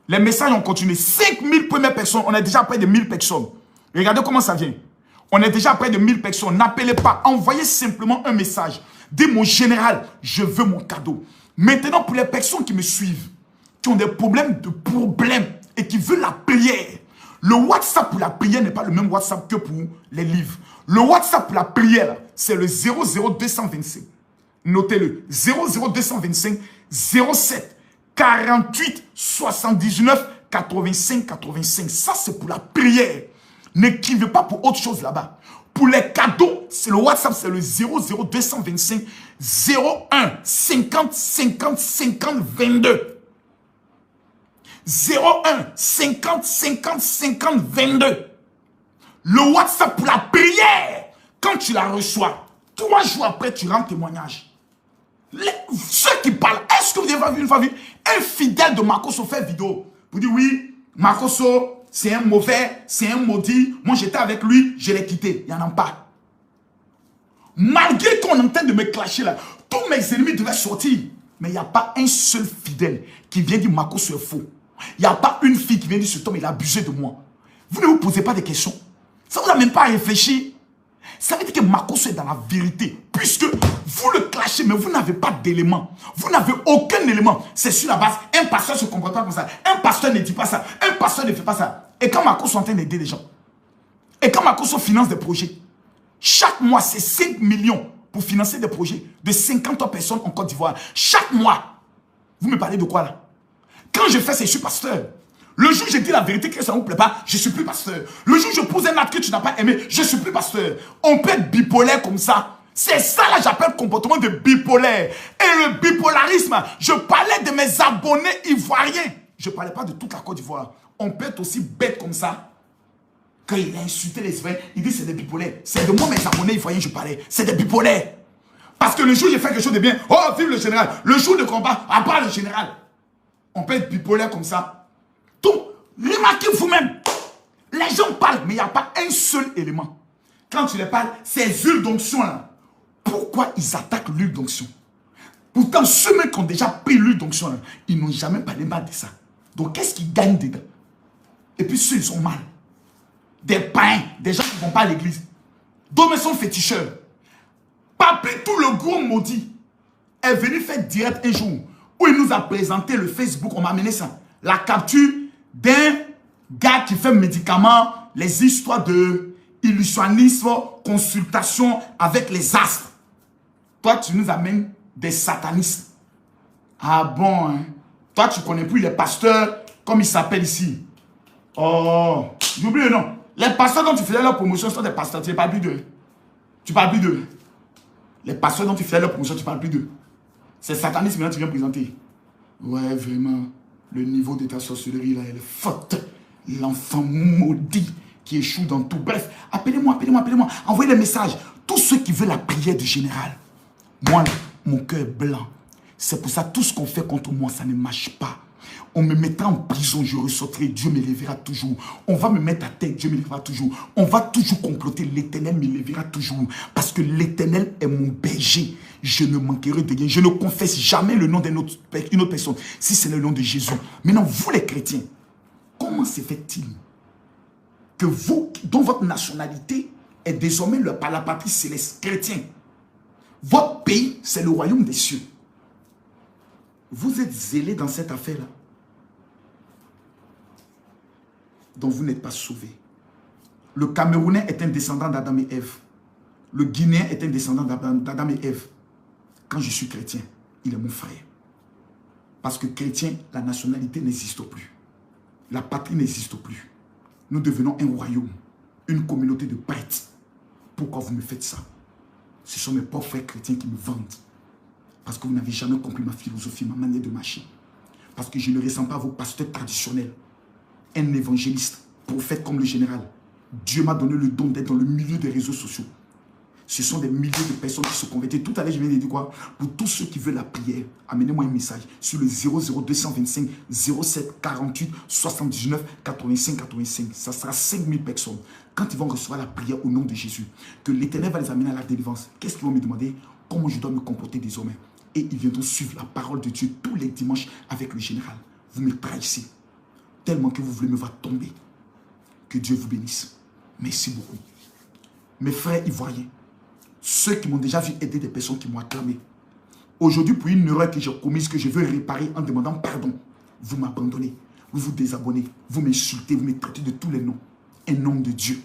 Les messages ont continué. 5000 premières personnes, on est déjà près de 1000 personnes. Regardez comment ça vient. On est déjà près de 1000 personnes. N'appelez pas, envoyez simplement un message. Dis mon général, je veux mon cadeau. Maintenant, pour les personnes qui me suivent, qui ont des problèmes et qui veulent la prière, le WhatsApp pour la prière n'est pas le même WhatsApp que pour les livres. Le WhatsApp pour la prière, c'est le 00225. Notez-le. 00225 07 48 79 85 85. Ça, c'est pour la prière. N'écrivez pas pour autre chose là-bas. Pour les cadeaux, c'est le WhatsApp, c'est le 00225 01 50 50 50 22. 01 50 50 50 22. Le WhatsApp pour la prière, quand tu la reçois, 3 jours après, tu rends témoignage. Ceux qui parlent, est-ce que vous avez une fois vu un fidèle de Makosso faire vidéo pour dire oui, Makosso, c'est un mauvais, c'est un maudit. Moi, j'étais avec lui, je l'ai quitté. Il n'y en a pas. Malgré qu'on est en train de me clasher là, tous mes ennemis devaient sortir. Mais il n'y a pas un seul fidèle qui vient dire Makosso est faux. Il n'y a pas une fille qui vient dire cet homme, il a abusé de moi. Vous ne vous posez pas de questions. Ça ne vous a même pas à réfléchir. Ça veut dire que Makosso est dans la vérité. Puisque vous le clashez, mais vous n'avez pas d'éléments. Vous n'avez aucun élément. C'est sur la base. Un pasteur se comporte pas comme ça. Un pasteur ne dit pas ça. Un pasteur ne fait pas ça. Et quand Makosso est en train d'aider les gens, et quand Makosso finance des projets, chaque mois, c'est 5 millions pour financer des projets de 50 personnes en Côte d'Ivoire. Chaque mois. Vous me parlez de quoi là? Quand je fais ça, je suis pasteur. Le jour où je dis la vérité que ça ne vous plaît pas, je ne suis plus pasteur. Le jour où je pose un acte que tu n'as pas aimé, je ne suis plus pasteur. On peut être bipolaire comme ça. C'est ça là j'appelle comportement de bipolaire. Et le bipolarisme, je parlais de mes abonnés ivoiriens. Je ne parlais pas de toute la Côte d'Ivoire. On peut être aussi bête comme ça. Quand il a insulté les Ivoiriens, il dit c'est des bipolaires. C'est de moi mes abonnés ivoiriens je parlais. C'est des bipolaires. Parce que le jour où j'ai fait quelque chose de bien, oh vive le général. Le jour de combat, à part le général. On peut être bipolaire comme ça. Donc, remarquez vous-même. Les gens parlent, mais il n'y a pas un seul élément. Quand tu les parles, ces huiles d'onction là. Pourquoi ils attaquent l'huile d'onction? Pourtant, ceux qui ont déjà pris l'huile d'onction là, ils n'ont jamais parlé mal de ça. Donc, qu'est-ce qu'ils gagnent dedans? Et puis, ceux, ils sont mal. Des païens, des gens qui ne vont pas à l'église. D'autres sont féticheurs. Papi, tout le gros maudit, est venu faire direct un jour où il nous a présenté le Facebook. On m'a amené ça. La capture d'un gars qui fait médicaments, les histoires de illusionnisme, consultation avec les astres. Toi, tu nous amènes des satanistes. Ah bon, hein? Toi, tu ne connais plus les pasteurs, comme ils s'appellent ici. Oh, j'oublie le nom. Les pasteurs dont tu faisais leur promotion sont des pasteurs. Tu ne parles plus d'eux. Tu parles plus d'eux. Les pasteurs dont tu faisais leur promotion, tu ne parles plus d'eux. C'est satanisme maintenant tu viens présenter. Ouais, vraiment. Le niveau de ta sorcellerie, là, elle est forte. L'enfant maudit qui échoue dans tout. Bref, appelez-moi, appelez-moi, appelez-moi. Envoyez les messages. Tous ceux qui veulent la prière du général. Moi, là, mon cœur est blanc. C'est pour ça, tout ce qu'on fait contre moi, ça ne marche pas. On me mettra en prison, je ressortirai, Dieu me lèvera toujours. On va me mettre à terre, Dieu me lèvera toujours. On va toujours comploter, l'Éternel me lèvera toujours. Parce que l'Éternel est mon berger. Je ne manquerai de rien. Je ne confesse jamais le nom d'une autre personne, si c'est le nom de Jésus. Maintenant, vous les chrétiens, comment se fait-il que vous, dont votre nationalité est désormais par la patrie céleste, chrétien, votre pays, c'est le royaume des cieux. Vous êtes zélés dans cette affaire-là. Donc vous n'êtes pas sauvés. Le Camerounais est un descendant d'Adam et Ève. Le Guinéen est un descendant d'Adam et Ève. Quand je suis chrétien, il est mon frère. Parce que chrétien, la nationalité n'existe plus. La patrie n'existe plus. Nous devenons un royaume, une communauté de prêtres. Pourquoi vous me faites ça? Ce sont mes pauvres frères chrétiens qui me vendent. Parce que vous n'avez jamais compris ma philosophie, ma manière de marcher. Parce que je ne ressens pas vos pasteurs traditionnels. Un évangéliste, prophète comme le général. Dieu m'a donné le don d'être dans le milieu des réseaux sociaux. Ce sont des milliers de personnes qui se convertissent. Tout à l'heure, je viens de dire quoi? Pour tous ceux qui veulent la prière, amenez-moi un message sur le 00225 07 48 79 85 85. Ça sera 5000 personnes. Quand ils vont recevoir la prière au nom de Jésus, que l'Éternel va les amener à la délivrance, qu'est-ce qu'ils vont me demander? Comment je dois me comporter désormais? Et ils viendront suivre la parole de Dieu tous les dimanches avec le général. Vous me trahissez tellement que vous voulez me voir tomber. Que Dieu vous bénisse. Merci beaucoup. Mes frères ivoiriens, ceux qui m'ont déjà vu aider des personnes qui m'ont acclamé. Aujourd'hui, pour une erreur que j'ai commise, que je veux réparer en demandant pardon, vous m'abandonnez, vous vous désabonnez, vous m'insultez, vous me traitez de tous les noms. Un homme de Dieu.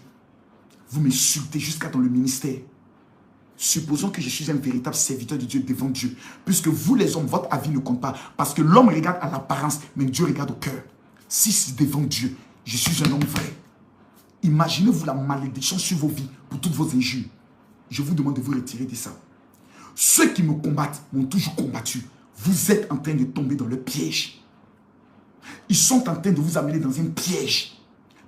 Vous m'insultez jusqu'à dans le ministère. Supposons que je suis un véritable serviteur de Dieu devant Dieu. Puisque vous les hommes, votre avis ne compte pas. Parce que l'homme regarde à l'apparence, mais Dieu regarde au cœur. Si c'est devant Dieu, je suis un homme vrai. Imaginez-vous la malédiction sur vos vies pour toutes vos injures. Je vous demande de vous retirer de ça. Ceux qui me combattent m'ont toujours combattu. Vous êtes en train de tomber dans le piège. Ils sont en train de vous amener dans un piège.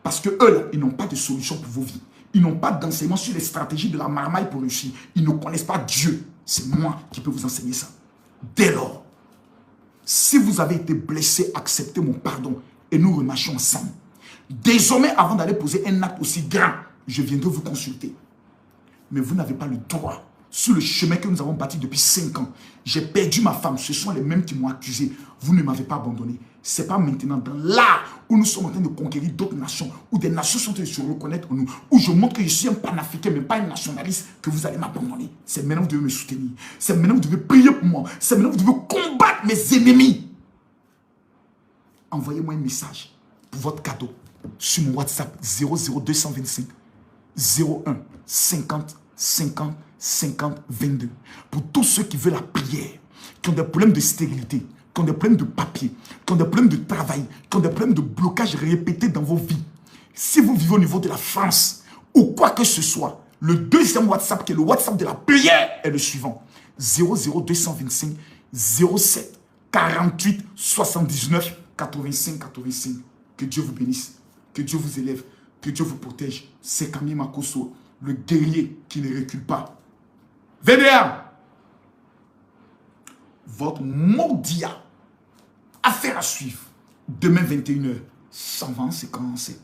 Parce que eux, là, ils n'ont pas de solution pour vos vies. Ils n'ont pas d'enseignement sur les stratégies de la marmaille pour réussir. Ils ne connaissent pas Dieu. C'est moi qui peux vous enseigner ça. Dès lors, si vous avez été blessé, acceptez mon pardon et nous remarchons ensemble. Désormais, avant d'aller poser un acte aussi grand, je viendrai vous consulter. Mais vous n'avez pas le droit. Sur le chemin que nous avons bâti depuis 5 ans, j'ai perdu ma femme. Ce sont les mêmes qui m'ont accusé. Vous ne m'avez pas abandonné. Ce n'est pas maintenant dans l'art où nous sommes en train de conquérir d'autres nations, où des nations sont en train de se reconnaître en nous, où je montre que je suis un panafricain, mais pas un nationaliste, que vous allez m'abandonner. C'est maintenant que vous devez me soutenir. C'est maintenant que vous devez prier pour moi. C'est maintenant que vous devez combattre mes ennemis. Envoyez-moi un message pour votre cadeau sur mon WhatsApp 00225 01 50 50 50 22. Pour tous ceux qui veulent la prière, qui ont des problèmes de stérilité, qui ont des problèmes de papier, qui ont des problèmes de travail, qui ont des problèmes de blocage répétés dans vos vies. Si vous vivez au niveau de la France ou quoi que ce soit, le deuxième WhatsApp, qui est le WhatsApp de la prière, est le suivant. 00225 07 48 79 85 85. Que Dieu vous bénisse, que Dieu vous élève, que Dieu vous protège. C'est Camille Makosso, le guerrier qui ne recule pas. VDA, votre Mordia, affaire à suivre. Demain 21h, ça va, c'est commencé.